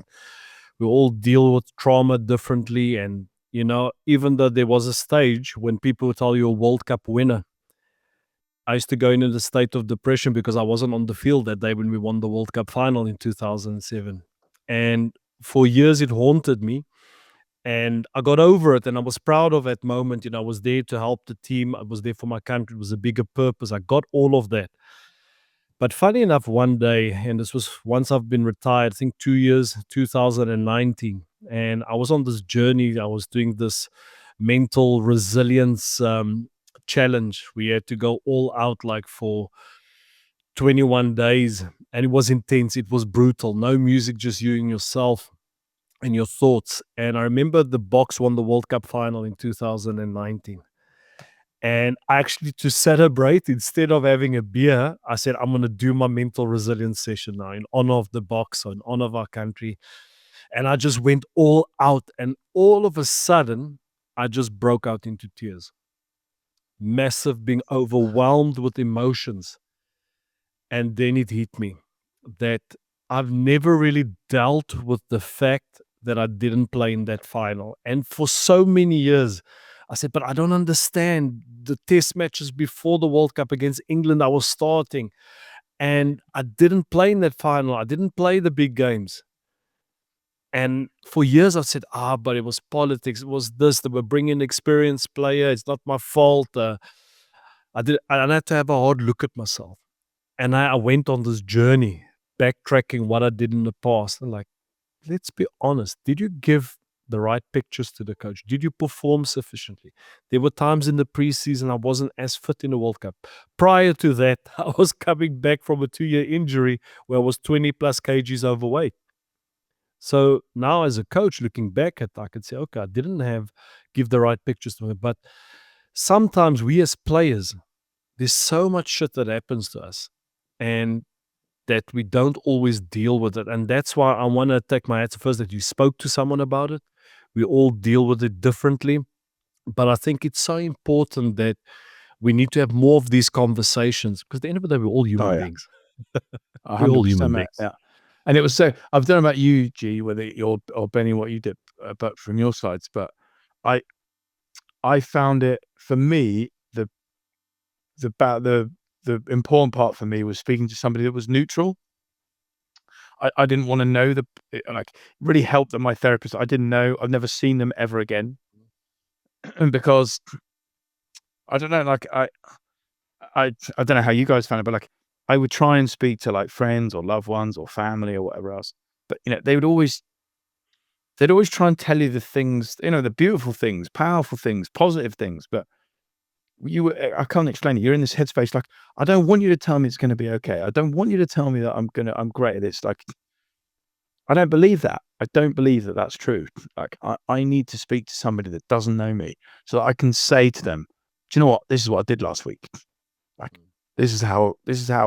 all deal with trauma differently, and even though there was a stage when people would tell you a World Cup winner, I used to go into the state of depression because I wasn't on the field that day when we won the World Cup final in 2007. And for years it haunted me. And I got over it and I was proud of that moment. I was there to help the team. I was there for my country. It was a bigger purpose. I got all of that. But funny enough, one day, and this was once I've been retired, I think 2 years, 2019. And I was on this journey. I was doing this mental resilience challenge. We had to go all out like for 21 days, and it was intense. It was brutal. No music, just you and yourself and your thoughts. And I remember the Boks won the World Cup final in 2019. And actually, to celebrate, instead of having a beer, I said, I'm going to do my mental resilience session now in honor of the Boks, in honor of our country. And I just went all out. And all of a sudden, I just broke out into tears. Massive, being overwhelmed with emotions. And then it hit me that I've never really dealt with the fact that I didn't play in that final. And for so many years, I said, but I don't understand. The test matches before the World Cup against England, I was starting. And I didn't play in that final. I didn't play the big games. And for years, I said, but it was politics. It was this. They were bringing an experienced player. It's not my fault. I had to have a hard look at myself. And I went on this journey, backtracking what I did in the past. And let's be honest. Did you give the right pictures to the coach? Did you perform sufficiently? There were times in the preseason I wasn't as fit in the World Cup. Prior to that, I was coming back from a 2-year injury where I was 20 plus kgs overweight. So now as a coach, looking back at, I could say, okay, I didn't give the right pictures to him. But sometimes we as players, there's so much shit that happens to us and that we don't always deal with it. And that's why I want to take my hats first that you spoke to someone about it. We all deal with it differently. But I think it's so important that we need to have more of these conversations because at the end of the day, we're all human beings. We're all human beings.
Yeah. And it was so, I've done about you, G, whether you're, or Benny, what you did, but from your sides, but I found it, for me, the important part for me was speaking to somebody that was neutral. I didn't want to know really helped that my therapist, I didn't know, I've never seen them ever again. And because I don't know, I don't know how you guys found it, but I would try and speak to friends or loved ones or family or whatever else. But they'd always try and tell you the things, the beautiful things, powerful things, positive things. But I can't explain it. You're in this headspace. I don't want you to tell me it's going to be okay. I don't want you to tell me that I'm great at this. I don't believe that. I don't believe that that's true. I need to speak to somebody that doesn't know me so that I can say to them, do you know what? This is what I did last week. This is how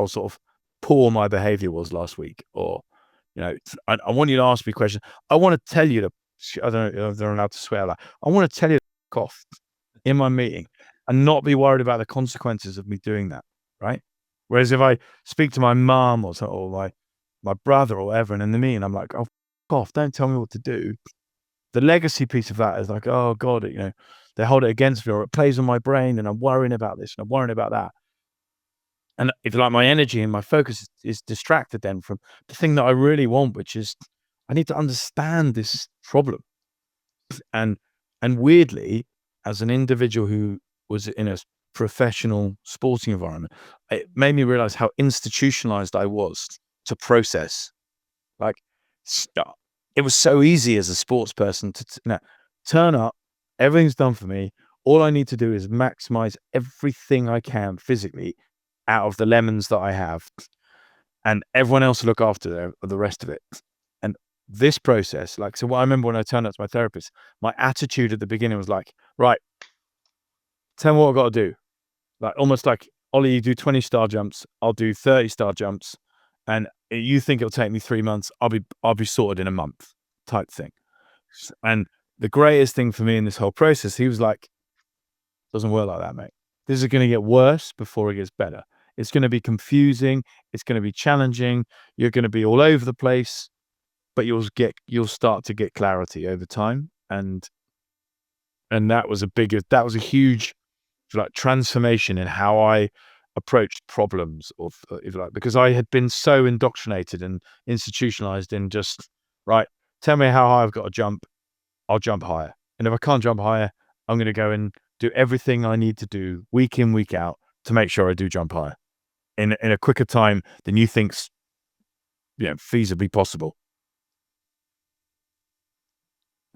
sort of poor my behavior was last week. Or, I want you to ask me questions. I want to tell you I don't know if they're allowed to swear. I want to tell you to fuck off in my meeting and not be worried about the consequences of me doing that. Right. Whereas if I speak to my mom or my brother or whatever, and in the meeting, I'm like, oh, fuck off. Don't tell me what to do. The legacy piece of that is oh God, they hold it against me or it plays on my brain and I'm worrying about this and I'm worrying about that. And if my energy and my focus is distracted then from the thing that I really want, which is I need to understand this problem. And weirdly, as an individual who was in a professional sporting environment, it made me realize how institutionalized I was to process. It was so easy as a sports person to turn up, everything's done for me, all I need to do is maximize everything I can physically out of the lemons that I have, and everyone else will look after the rest of it. And this process, like, so what I remember when I turned up to my therapist, my attitude at the beginning was like, right, tell me what I've got to do. Like, almost like, Ollie, you do 20 star jumps, I'll do 30 star jumps, and you think it'll take me 3 months, I'll be sorted in a month, type thing. And the greatest thing for me in this whole process, he was like, doesn't work like that, mate. This is going to get worse before it gets better. It's going to be confusing. It's going to be challenging. You're going to be all over the place, but you'll start to get clarity over time. And that was a huge, like, transformation in how I approached problems, or if you like, because I had been so indoctrinated and institutionalized in just, right, tell me how high I've got to jump, I'll jump higher. And if I can't jump higher, I'm going to go and do everything I need to do week in, week out to make sure I do jump higher in a quicker time than you think's, feasibly possible.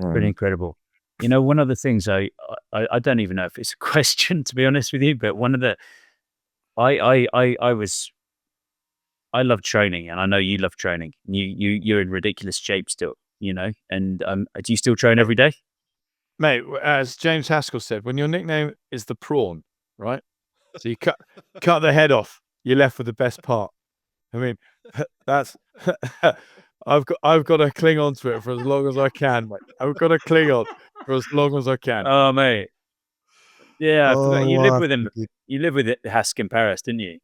Pretty incredible. One of the things I don't even know if it's a question, to be honest with you, but one of the I love training, and I know you love training. You're in ridiculous shape still, and do you still train every day?
Mate, as James Haskell said, when your nickname is the prawn, right? So you cut the head off, you're left with the best part. I mean, that's I've got to cling on to it for as long as I can, mate. I've got to cling on for as long as I can.
Oh, mate. Yeah, I forgot. You lived with him. You lived with Hask in Paris, didn't you?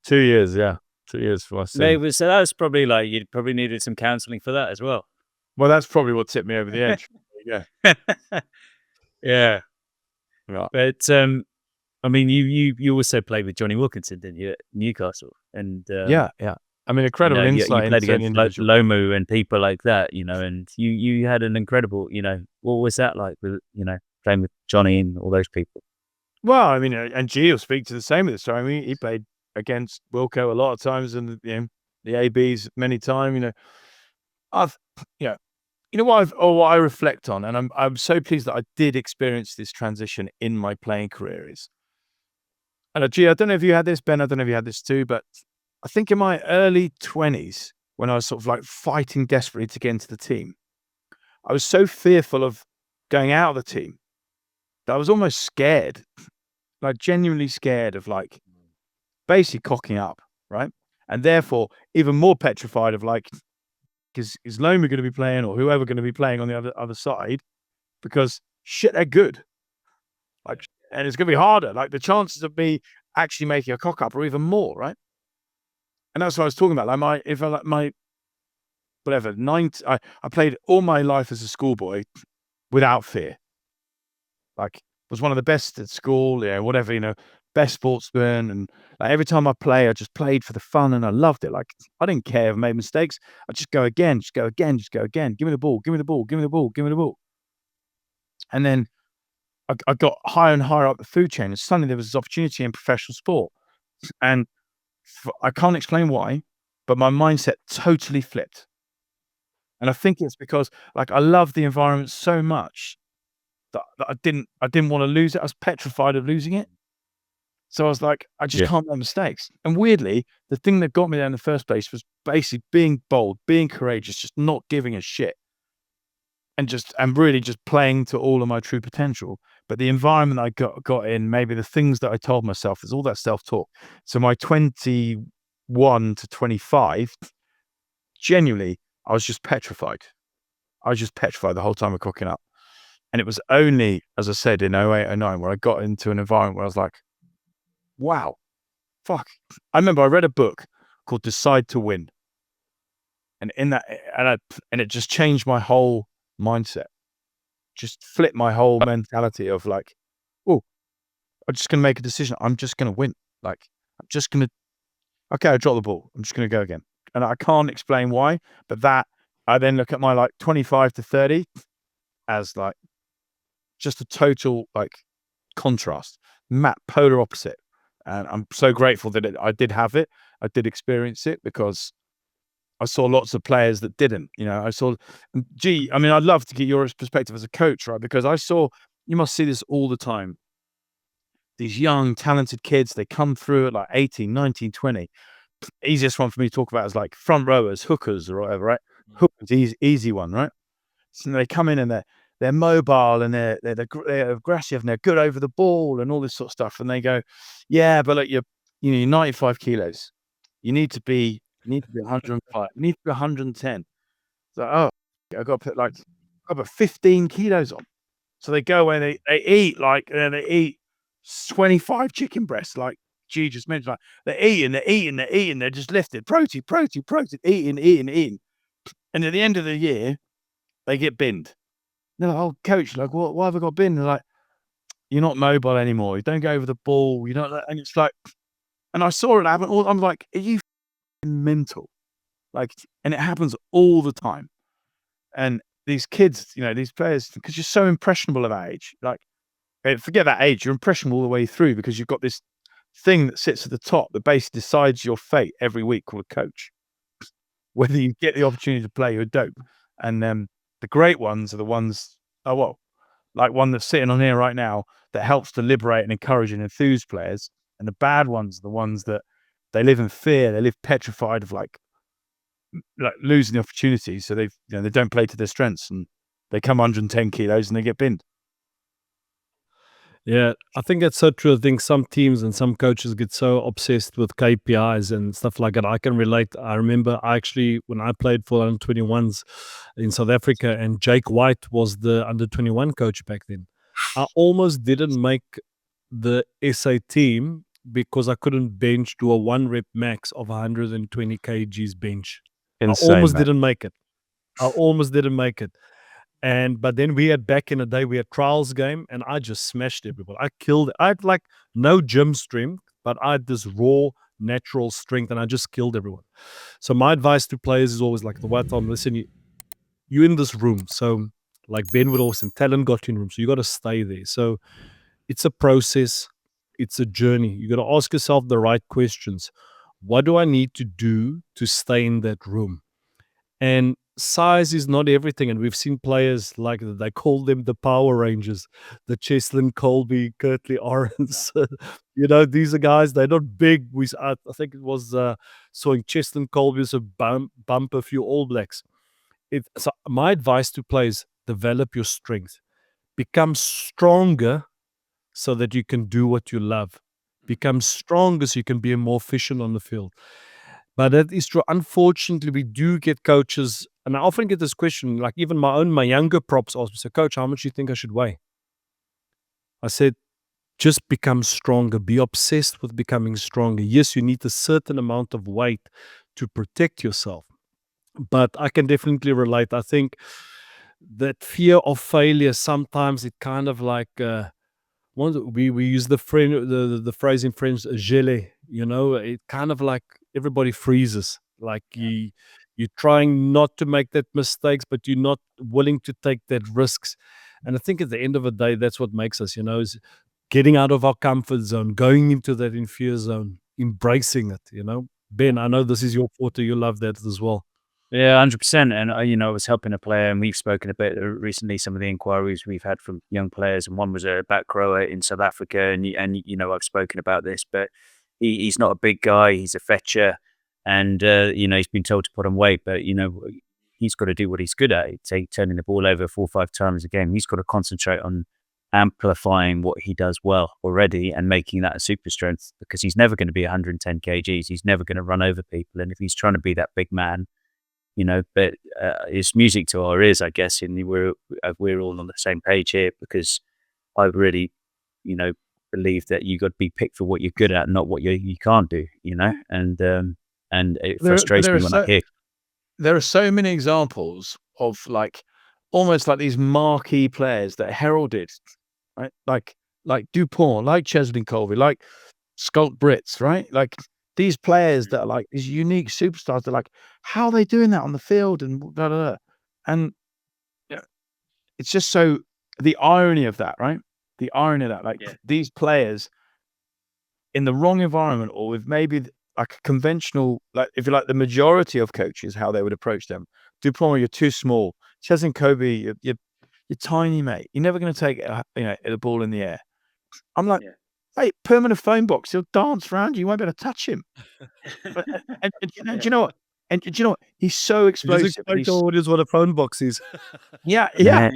2 years, yeah. 2 years for us.
Maybe, so that was probably like, you probably needed some counselling for that as well.
Well, that's probably what tipped me over the edge. Yeah.
Yeah.
Right.
But I mean, you also played with Johnny Wilkinson, didn't you, at Newcastle? And
yeah. I mean, incredible insight.
You played against Lomu and people like that, and you had an incredible, what was that like with, playing with Johnny and all those people?
Well, I mean, and G will speak to the same of this story. I mean, he played against Wilco a lot of times, and the ABs many times. What I reflect on, and I'm so pleased that I did experience this transition in my playing career is, and G, I don't know if you had this, Ben, I don't know if you had this too, but I think in my early 20s, when I was sort of like fighting desperately to get into the team, I was so fearful of going out of the team that I was almost scared, like genuinely scared of, like, basically cocking up, right? And therefore even more petrified of, like, is Loma going to be playing, or whoever going to be playing on the other side, because shit, they're good. Like, and it's going to be harder. Like, the chances of me actually making a cock up are even more, right? And that's what I was talking about. Like, I played all my life as a schoolboy without fear. Like, was one of the best at school, best sportsman. And like, every time I play, I just played for the fun, and I loved it. Like, I didn't care if I made mistakes. I'd just go again, just go again, just go again. Give me the ball, give me the ball, give me the ball, give me the ball. And then I got higher and higher up the food chain, and suddenly there was this opportunity in professional sport. And I can't explain why, but my mindset totally flipped. And I think it's because, like, I love the environment so much that I didn't want to lose it. I was petrified of losing it. So I was like, I just can't make mistakes. And weirdly, the thing that got me there in the first place was basically being bold, being courageous, just not giving a shit, and really just playing to all of my true potential. But the environment I got in, maybe the things that I told myself, there's all that self-talk. So my 21 to 25, genuinely, I was just petrified. I was just petrified the whole time of cooking up. And it was only, as I said, in 08, 09, where I got into an environment where I was like, wow, fuck. I remember I read a book called Decide to Win. And in that, and it just changed my whole mindset. Just flipped my whole mentality of, like, oh, I'm just going to make a decision. I'm just going to win. Like, I'm just going to, okay, I dropped the ball. I'm just going to go again. And I can't explain why, but that, I then look at my, like, 25 to 30 as, like, just a total, like, contrast, polar opposite. And I'm so grateful that I did have it. I did experience it, because I saw lots of players that didn't. I saw, I'd love to get your perspective as a coach, right? Because you must see this all the time. these young, talented kids, they come through at like 18, 19, 20. Easiest one for me to talk about is like front rowers, hookers or whatever, right? Hookers, easy one, right? So they come in and they're mobile and they're aggressive and they're good over the ball and all this sort of stuff. And they go, yeah, but look, you're 95 kilos. You need to be 105. You need to be 110. So, I've got to put 15 kilos on. So they go away and they eat they eat 25 chicken breasts, like G just mentioned. Like they're eating, they're just lifted. Protein, eating. And at the end of the year, they get binned. They're like, oh, coach, like, why have I got binned? They're like, you're not mobile anymore. You don't go over the ball. You don't, and it's like, and I saw it happen. I'm like, are you mental? Like, and it happens all the time. And these kids, these players, because you're so impressionable at that age, like, forget that age, you're impressionable all the way through because you've got this thing that sits at the top that basically decides your fate every week called a coach, whether you get the opportunity to play or don't. And the great ones are the ones, like one that's sitting on here right now that helps to liberate and encourage and enthuse players. And the bad ones are the ones that they live in fear, they live petrified of like losing the opportunity. So they don't play to their strengths and they come 110 kilos and they get binned.
Yeah, I think that's so true. I think some teams and some coaches get so obsessed with KPIs and stuff like that. I can relate. I remember when I played for under 21s in South Africa, and Jake White was the under 21 coach back then. I almost didn't make the SA team because I couldn't do a 1 rep max of 120 kgs bench.
Insane,
I almost
man.
didn't make it. But then back in the day, we had trials game and I just smashed everybody. I had like no gym strength, but I had this raw, natural strength and I just killed everyone. So my advice to players is always like the white Tom, listen, you're in this room. So like Ben would always say, talent got you in the room. So you got to stay there. So it's a process. It's a journey. You got to ask yourself the right questions. What do I need to do to stay in that room? And size is not everything. And we've seen players like they call them the Power Rangers, the Cheslin Colby, Kirtley Orens. These are guys, they're not big. I think it was sawing Cheslin Colby was a bump a few All Blacks. So my advice to players, develop your strength. Become stronger so that you can do what you love. Become stronger so you can be more efficient on the field. But that is true. Unfortunately, we do get coaches, and I often get this question, like even my younger props ask me, so coach, how much do you think I should weigh? I said, just become stronger. Be obsessed with becoming stronger. Yes, you need a certain amount of weight to protect yourself. But I can definitely relate. I think that fear of failure, sometimes it kind of like, we use the phrase in French, gelé, it kind of like everybody freezes. Like you're trying not to make that mistakes, but you're not willing to take that risks. And I think at the end of the day, that's what makes us, is getting out of our comfort zone, going into that fear zone, embracing it, Ben, I know this is your forte. You love that as well.
Yeah, 100%. And I was helping a player, and we've spoken a bit recently. Some of the inquiries we've had from young players, and one was a back rower in South Africa, and I've spoken about this, but he's not a big guy. He's a fetcher, and he's been told to put on weight, but he's got to do what he's good at. Say turning the ball over 4 or 5 times a game. He's got to concentrate on amplifying what he does well already and making that a super strength, because he's never going to be 110 kgs. He's never going to run over people, and if he's trying to be that big man. But it's music to our ears, I guess, and we're all on the same page here, because I really, believe that you got to be picked for what you're good at, not what you can't do, and it frustrates me when I hear.
There are so many examples of like almost like these marquee players that are heralded, right? Like Dupont, like Cheslin Colby, like Scott Brits, right? Like these players that are like these unique superstars. They're like, how are they doing that on the field? And blah, blah, blah. And it's just so the irony of that, right? The irony of that, like these players in the wrong environment, or with maybe like a conventional, like if you like the majority of coaches, how they would approach them. Dupont, you're too small. Cheslin Colby, you're tiny, mate. You're never going to take the ball in the air. I'm like,
Hey, permanent phone box. He'll dance around you. You won't be able to touch him. And do you know what? And do you know what? He's so
Just
explosive.
explain to our audience what a phone box is.
Yeah.
Yeah.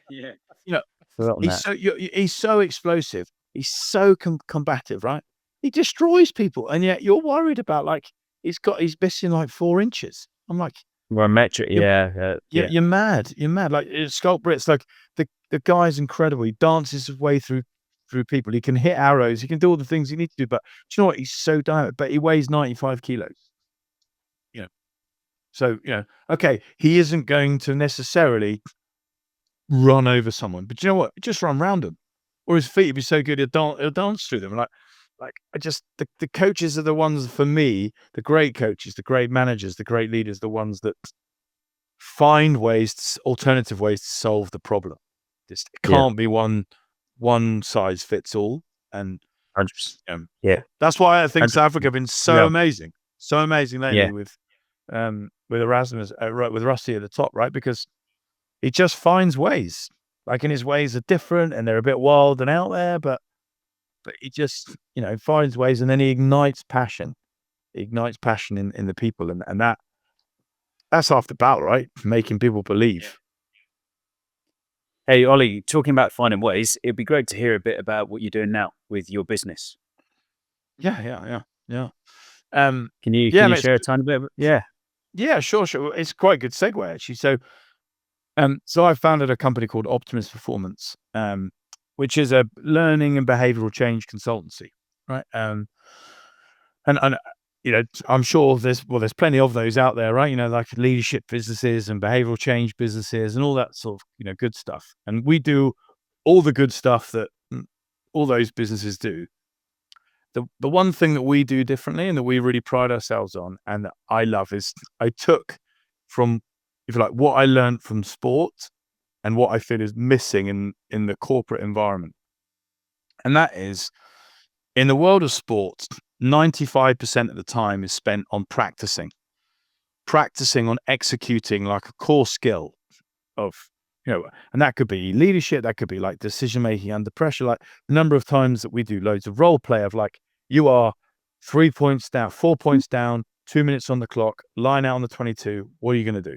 You know,
Forgotten that.
he's so explosive. He's so combative, right? He destroys people, and yet you're worried about he's missing 4 inches. I'm like,
Well, metric.
You're-
Yeah.
you're mad. You're mad. Like Sculpt Brits, the guy's incredible. He dances his way through people. He can hit arrows. He can do all the things he needs to do. But do you know what? He's so dynamic. But he weighs 95 kilos. So okay, he isn't going to necessarily run over someone. But do you know what? Just run around them, or his feet would be so good he'll dance through them. The coaches are the ones for me. The great coaches, the great managers, the great leaders, the ones that find alternative ways to solve the problem. It can't be one size fits all. And
100%. Yeah.
that's why I think
100%.
South Africa have been so amazing lately with Erasmus, with Rusty at the top, right? Because he just finds ways. And his ways are different, and they're a bit wild and out there, but he just finds ways, and then he ignites passion. He ignites passion in the people, and that's half the battle, right? Making people believe.
Hey, Ollie, talking about finding ways, it'd be great to hear a bit about what you're doing now with your business.
Yeah.
Can you share a tiny bit?
Yeah, sure. It's quite a good segue, actually. So I founded a company called Optimus Performance, which is a learning and behavioral change consultancy, right? And I'm sure there's plenty of those out there, right? Like leadership businesses and behavioral change businesses and all that sort of good stuff. And we do all the good stuff that all those businesses do. The one thing that we do differently and that we really pride ourselves on, and that I love, is I took from, if you like, what I learned from sport and what I feel is missing in the corporate environment. And that is, in the world of sport, 95% of the time is spent on practicing on executing a core skill of, and that could be leadership, that could be decision making under pressure. The number of times that we do loads of role play of you are 3 points down, 4 points down, 2 minutes on the clock, line out on the 22. What are you going to do?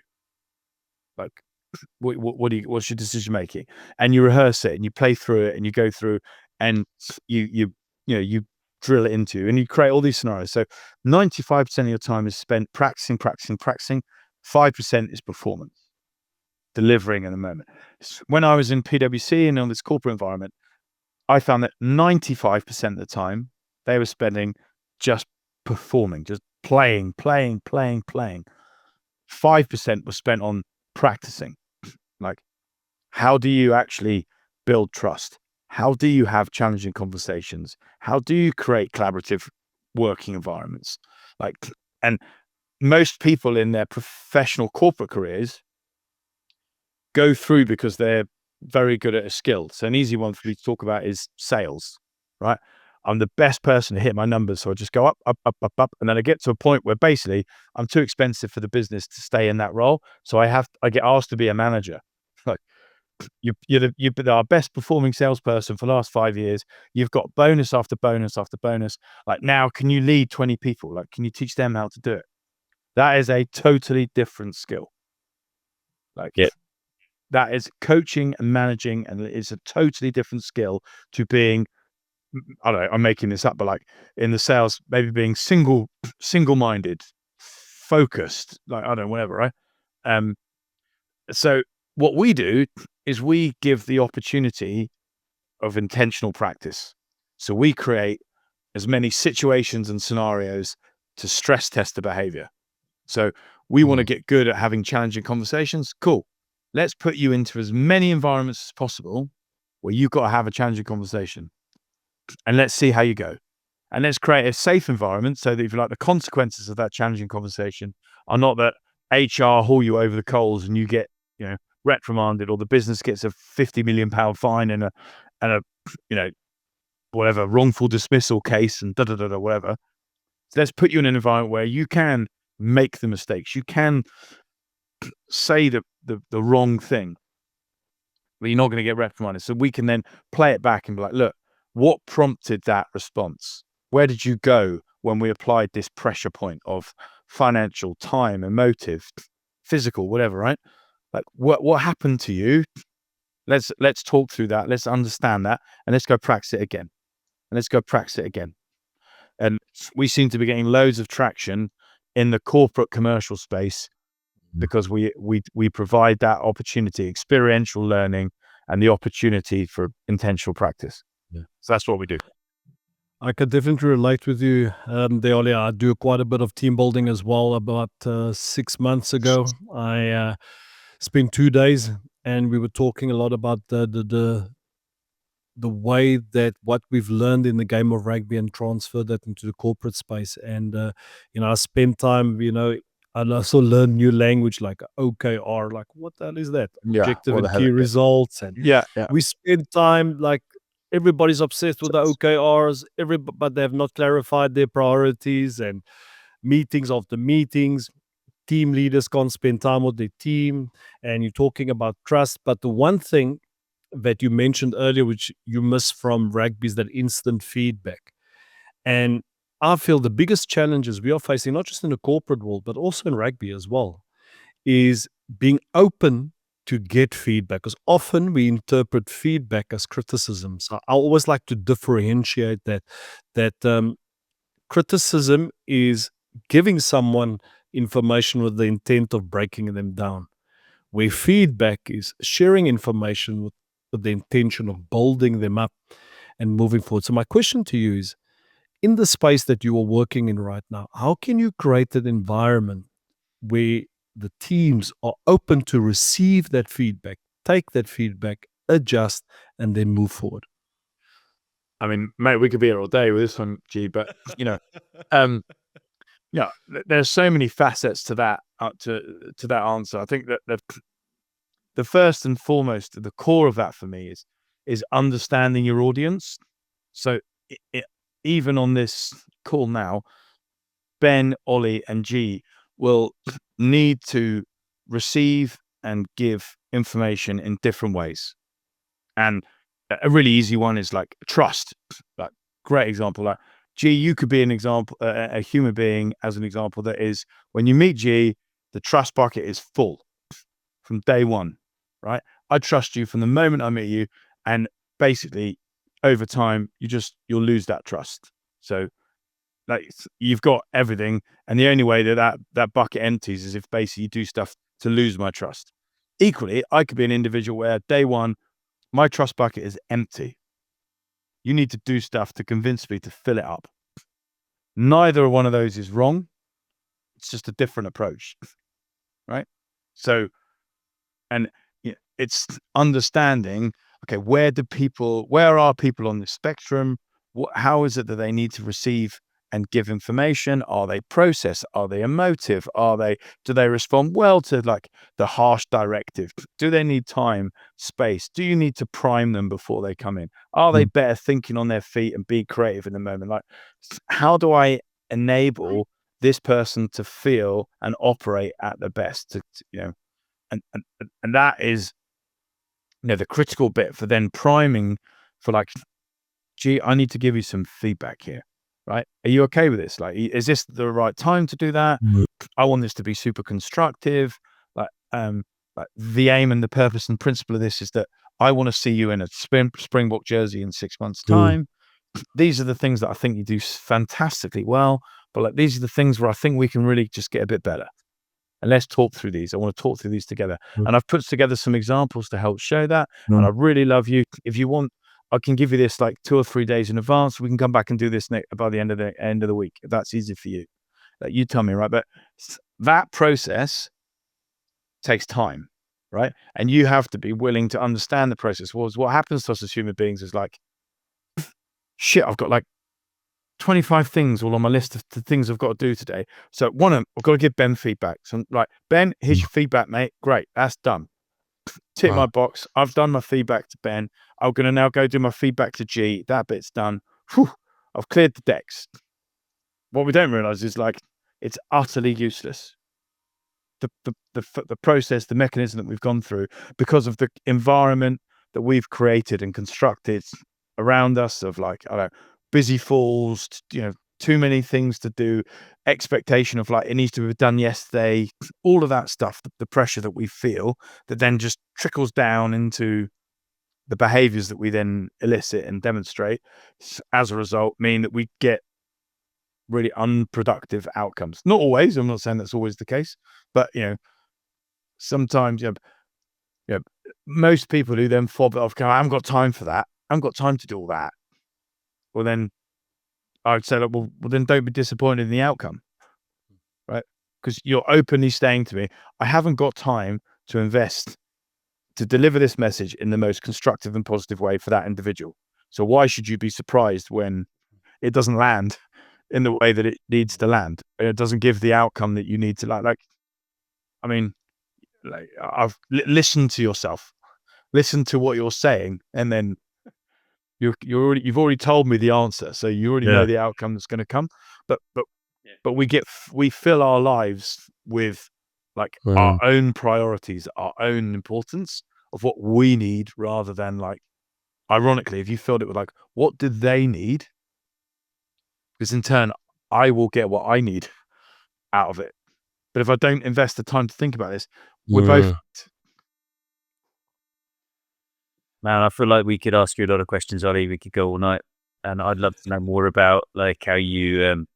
What's your decision making? And you rehearse it and you play through it and you go through and you drill it into, and you create all these scenarios. So 95% of your time is spent practicing. 5% is performance, delivering in the moment. When I was in PwC and on this corporate environment, I found that 95% of the time they were spending just performing, just playing. 5% was spent on practicing. How do you actually build trust? How do you have challenging conversations? How do you create collaborative working environments? And most people in their professional corporate careers go through because they're very good at a skill. So an easy one for me to talk about is sales, right? I'm the best person to hit my numbers. So I just go up. And then I get to a point where basically I'm too expensive for the business to stay in that role. So I get asked to be a manager. You've been our best performing salesperson for the last 5 years. You've got bonus after bonus after bonus. Now, can you lead 20 people? Can you teach them how to do it? That is a totally different skill. That is coaching and managing, and it's a totally different skill to being, I don't know, I'm making this up, but in the sales, maybe being single-minded, focused, I don't know, whatever, right? So what we do is we give the opportunity of intentional practice. So we create as many situations and scenarios to stress test the behavior. So we want to get good at having challenging conversations. Cool. Let's put you into as many environments as possible where you've got to have a challenging conversation. And let's see how you go. And let's create a safe environment so that if you like, the consequences of that challenging conversation are not that HR haul you over the coals and you get, reprimanded, or the business gets a £50 million fine and a whatever wrongful dismissal case and whatever. So let's put you in an environment where you can make the mistakes, you can say the wrong thing, but you're not going to get reprimanded. So we can then play it back and be like, look,
what prompted that response? Where did you go when we applied this pressure point of financial, time, emotive, physical, whatever, right? Like what happened to you? Let's talk through that. Let's understand that, and let's go practice it again. And let's go practice it again. And we seem to be getting loads of traction in the corporate commercial space because we provide that opportunity, experiential learning, and the opportunity for intentional practice.
Yeah.
So that's what we do.
I could definitely relate with you, Oli. I do quite a bit of team building as well. About 6 months ago, I spent 2 days, and we were talking a lot about the way that what we've learned in the game of rugby and transfer that into the corporate space. And I spent time, I also learned new language like OKR. Like, what the hell is that?
Yeah,
Objective
what
and
the hell
key
is it?
results. And
Yeah.
we spend time like everybody's obsessed with the OKRs, but they have not clarified their priorities, and meetings after meetings. Team leaders can't spend time with their team, and you're talking about trust. But the one thing that you mentioned earlier, which you miss from rugby, is that instant feedback. And I feel the biggest challenges we are facing, not just in the corporate world, but also in rugby as well, is being open to get feedback, because often we interpret feedback as criticism. So I always like to differentiate that criticism is giving someone information with the intent of breaking them down, where feedback is sharing information with the intention of building them up and moving forward. So my question to you is, in the space that you are working in right now, how can you create an environment where the teams are open to receive that feedback, take that feedback, adjust, and then move forward?
I mean, mate, we could be here all day with this one, G, but there's so many facets to that to that answer. I think that the first and foremost, the core of that for me is understanding your audience. So even on this call now, Ben, Ollie, and G will need to receive and give information in different ways. And a really easy one is like trust. Like, great example. Like, G, you could be an example, a human being as an example that is, when you meet G, the trust bucket is full from day one, right? I trust you from the moment I meet you, and basically over time, you'll lose that trust. So like, you've got everything, and the only way that bucket empties is if basically you do stuff to lose my trust. Equally, I could be an individual where day one, my trust bucket is empty. You need to do stuff to convince me to fill it up. Neither one of those is wrong. It's just a different approach, right? So, and it's understanding, okay, where are people on the spectrum? How is it that they need to receive and give information? Are they process? Are they emotive? Do they respond well to like the harsh directive? Do they need time, space? Do you need to prime them before they come in? Are they better thinking on their feet and be creative in the moment? Like, how do I enable this person to feel and operate at the best? And that is, the critical bit for then priming for like, Gee, I need to give you some feedback here. Right? Are you okay with this? Like, is this the right time to do that? I want this to be super constructive. Like the aim and the purpose and principle of this is that I want to see you in a Springbok jersey in 6 months' time. These are the things that I think you do fantastically well, but like, these are the things where I think we can really just get a bit better. And let's talk through these. I want to talk through these together. And I've put together some examples to help show that. And I really love you. If you want, I can give you this like 2 or 3 days in advance. We can come back and do this by the end of the week, if that's easy for you. Like, you tell me, right? But that process takes time, right? And you have to be willing to understand the process. What happens to us as human beings is like, shit, I've got like 25 things all on my list of the things I've got to do today. So I've got to give Ben feedback. So like, Ben, here's your feedback, mate. Great, that's done. Tick my box. I've done my feedback to Ben. I'm going to now go do my feedback to G. That bit's done. Whew, I've cleared the decks. What we don't realize is like, it's utterly useless. The process, the mechanism that we've gone through, because of the environment that we've created and constructed around us of like, I don't know, busy falls, too many things to do, expectation of like, it needs to be done yesterday, all of that stuff, the pressure that we feel that then just trickles down into the behaviors that we then elicit and demonstrate as a result mean that we get really unproductive outcomes. Not always. I'm not saying that's always the case, but sometimes, most people who then fob it off, go, I haven't got time for that. I haven't got time to do all that. Well, then I would say, like, well, then don't be disappointed in the outcome, right? Because you're openly saying to me, I haven't got time to invest to deliver this message in the most constructive and positive way for that individual. So why should you be surprised when it doesn't land in the way that it needs to land? It doesn't give the outcome that you need to like. I mean, like, I've listened to yourself, listen to what you're saying, and then you've already told me the answer, so you already know the outcome that's going to come. But we fill our lives with like our own priorities, our own importance of what we need, rather than like, ironically, if you filled it with like, what do they need? Because in turn, I will get what I need out of it. But if I don't invest the time to think about this, we're both.
Man, I feel like we could ask you a lot of questions, Ollie. We could go all night, and I'd love to know more about like how you.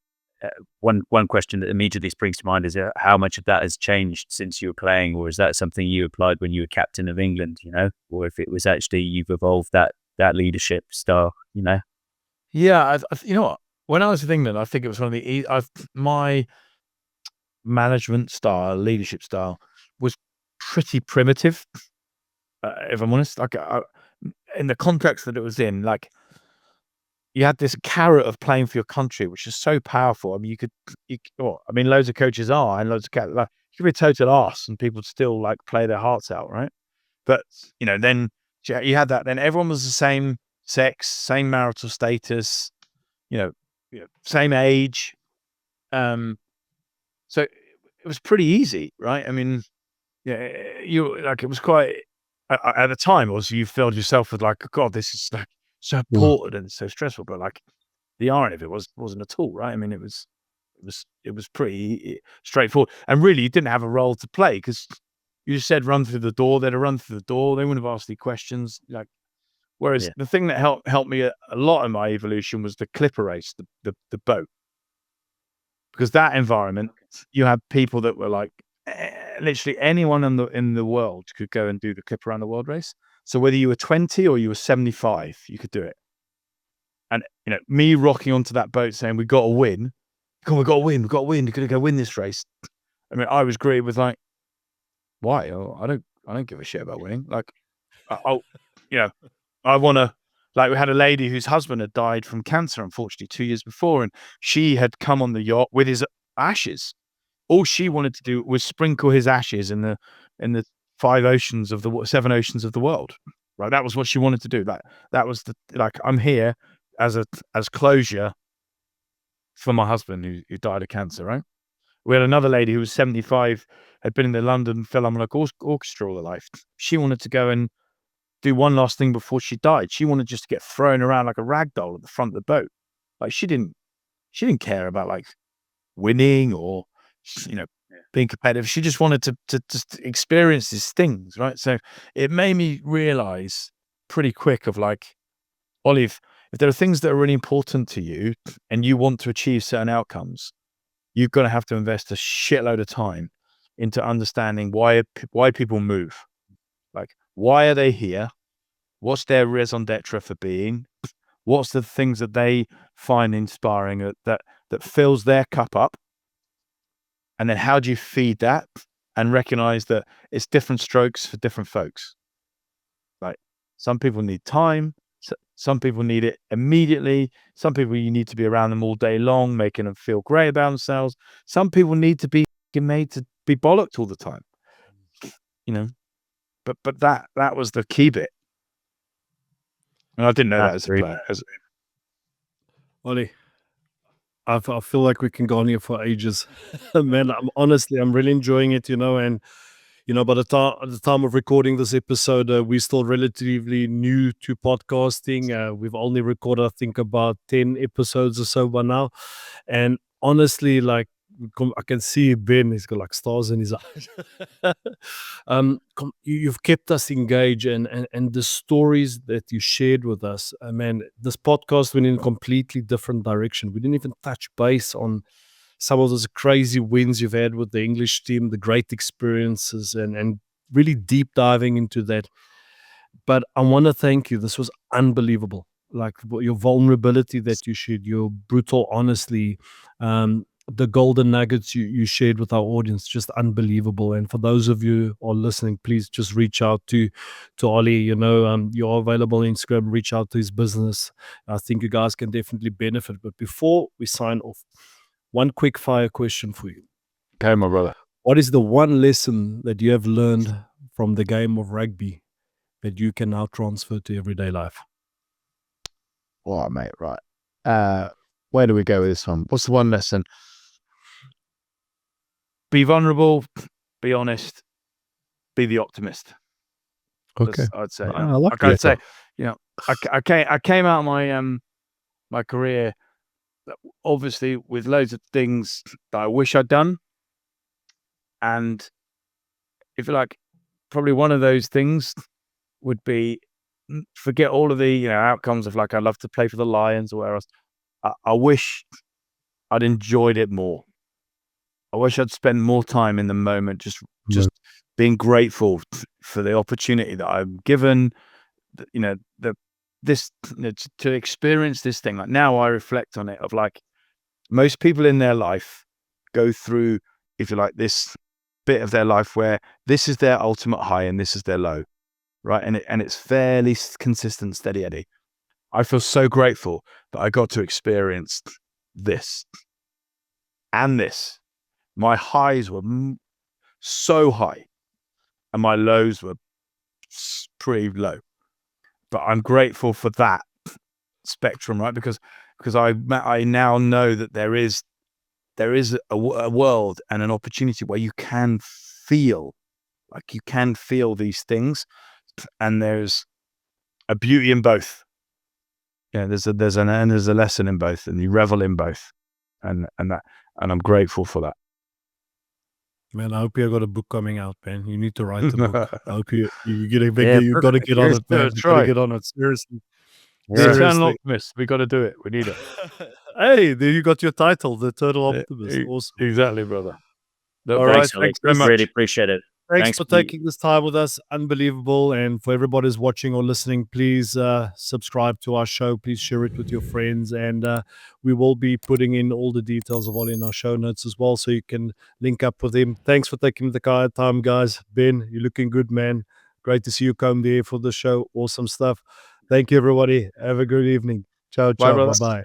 One question that immediately springs to mind is how much of that has changed since you were playing, or is that something you applied when you were captain of England? Or if it was actually you've evolved that leadership style.
Yeah, you know what? When I was with England, I think it was one of the my management style, leadership style, was pretty primitive. If I'm honest, like in the context that it was in, like you had this carrot of playing for your country, which is so powerful. I mean, loads of coaches are, and loads of like, you could be a total arse, and people still like play their hearts out, right? But then you had that. Then everyone was the same sex, same marital status, same age. So it was pretty easy, right? I mean, it was quite. At the time, also, you filled yourself with like, God, this is like so important and so stressful. But like, the irony of it wasn't at all, right? I mean, it was pretty straightforward, and really, you didn't have a role to play because you just said run through the door. They'd have run through the door. They wouldn't have asked any questions. Like, whereas the thing that helped me a lot in my evolution was the clipper race, the boat, because that environment, you had people that were like. Literally anyone in the world could go and do the clip around the world race. So whether you were 20 or you were 75, you could do it. And me rocking onto that boat saying, we got to win. Come on, we got to win. You're going to go win this race. I mean, I was greeted with like, why? Oh, I don't give a shit about winning. Like, I want to. Like, we had a lady whose husband had died from cancer, unfortunately, 2 years before, and she had come on the yacht with his ashes. All she wanted to do was sprinkle his ashes in the 7 oceans of the world. Right, that was what she wanted to do. That was I'm here as closure for my husband who died of cancer. Right. We had another lady who was 75, had been in the London Philharmonic Orchestra all her life. She wanted to go and do one last thing before she died. She wanted just to get thrown around like a rag doll at the front of the boat. Like she didn't care about like winning or being competitive. She just wanted to just experience these things, right? So it made me realize pretty quick of like, Ollie, if there are things that are really important to you and you want to achieve certain outcomes, you're going to have to invest a shitload of time into understanding why people move. Like, why are they here? What's their raison d'etre for being? What's the things that they find inspiring that fills their cup up? And then how do you feed that and recognize that it's different strokes for different folks? Like, some people need time. Some people need it immediately. Some people, you need to be around them all day long, making them feel great about themselves. Some people need to be made to be bollocked all the time. But that was the key bit. And I didn't know that as a player.
Ollie, I feel like we can go on here for ages. Man, I'm really enjoying it, and by the time of recording this episode, we're still relatively new to podcasting. We've only recorded, I think, about 10 episodes or so by now. And honestly, like, I can see Ben, he's got like stars in his eyes. You've kept us engaged, and the stories that you shared with us, man, this podcast went in a completely different direction. We didn't even touch base on some of those crazy wins you've had with the English team, the great experiences, and really deep diving into that. But I want to thank you. This was unbelievable. Like your vulnerability that you shared, your brutal honesty, the golden nuggets you shared with our audience, just unbelievable. And for those of you who are listening, please just reach out to Ollie. You're available on Instagram. Reach out to his business. I think you guys can definitely benefit. But before we sign off, one quick fire question for you.
Okay, my brother.
What is the one lesson that you have learned from the game of rugby that you can now transfer to everyday life?
All right, mate. Right. Where do we go with this one? What's the one lesson? Be vulnerable, be honest, be the optimist.
Okay.
I'd say.
I like that.
I'd say, I came out of my my career obviously with loads of things that I wish I'd done. And if you like, probably one of those things would be forget all of the outcomes of like I'd love to play for the Lions or where else. I wish I'd enjoyed it more. I wish I'd spent more time in the moment, just being grateful for the opportunity that I'm given. To experience this thing. Like now, I reflect on it of like most people in their life go through, if you like, this bit of their life where this is their ultimate high and this is their low, right? And it's fairly consistent, steady eddy. I feel so grateful that I got to experience this and this. My highs were so high and my lows were pretty low. But I'm grateful for that spectrum, right? Because I now know that there is a world and an opportunity where you can feel these things, and there's a beauty in both. Yeah, there's a lesson in both, and you revel in both, and I'm grateful for that.
Man, I hope you got a book coming out, man. You need to write the book. I hope you get a big. You got to get on it, man. You got to get on it. Seriously.
The Eternal Optimist. We got to do it. We need it.
Hey, there you got your title, the Eternal Optimist. Awesome.
Exactly, brother.
All right.
Thanks very much. Really appreciate it.
Thanks for taking this time with us. Unbelievable. And for everybody who's watching or listening, please subscribe to our show. Please share it with your friends. And we will be putting in all the details of Ollie in our show notes as well, so you can link up with him. Thanks for taking the time, guys. Ben, you're looking good, man. Great to see you come there for the show. Awesome stuff. Thank you, everybody. Have a good evening. Ciao, ciao. Bye-bye.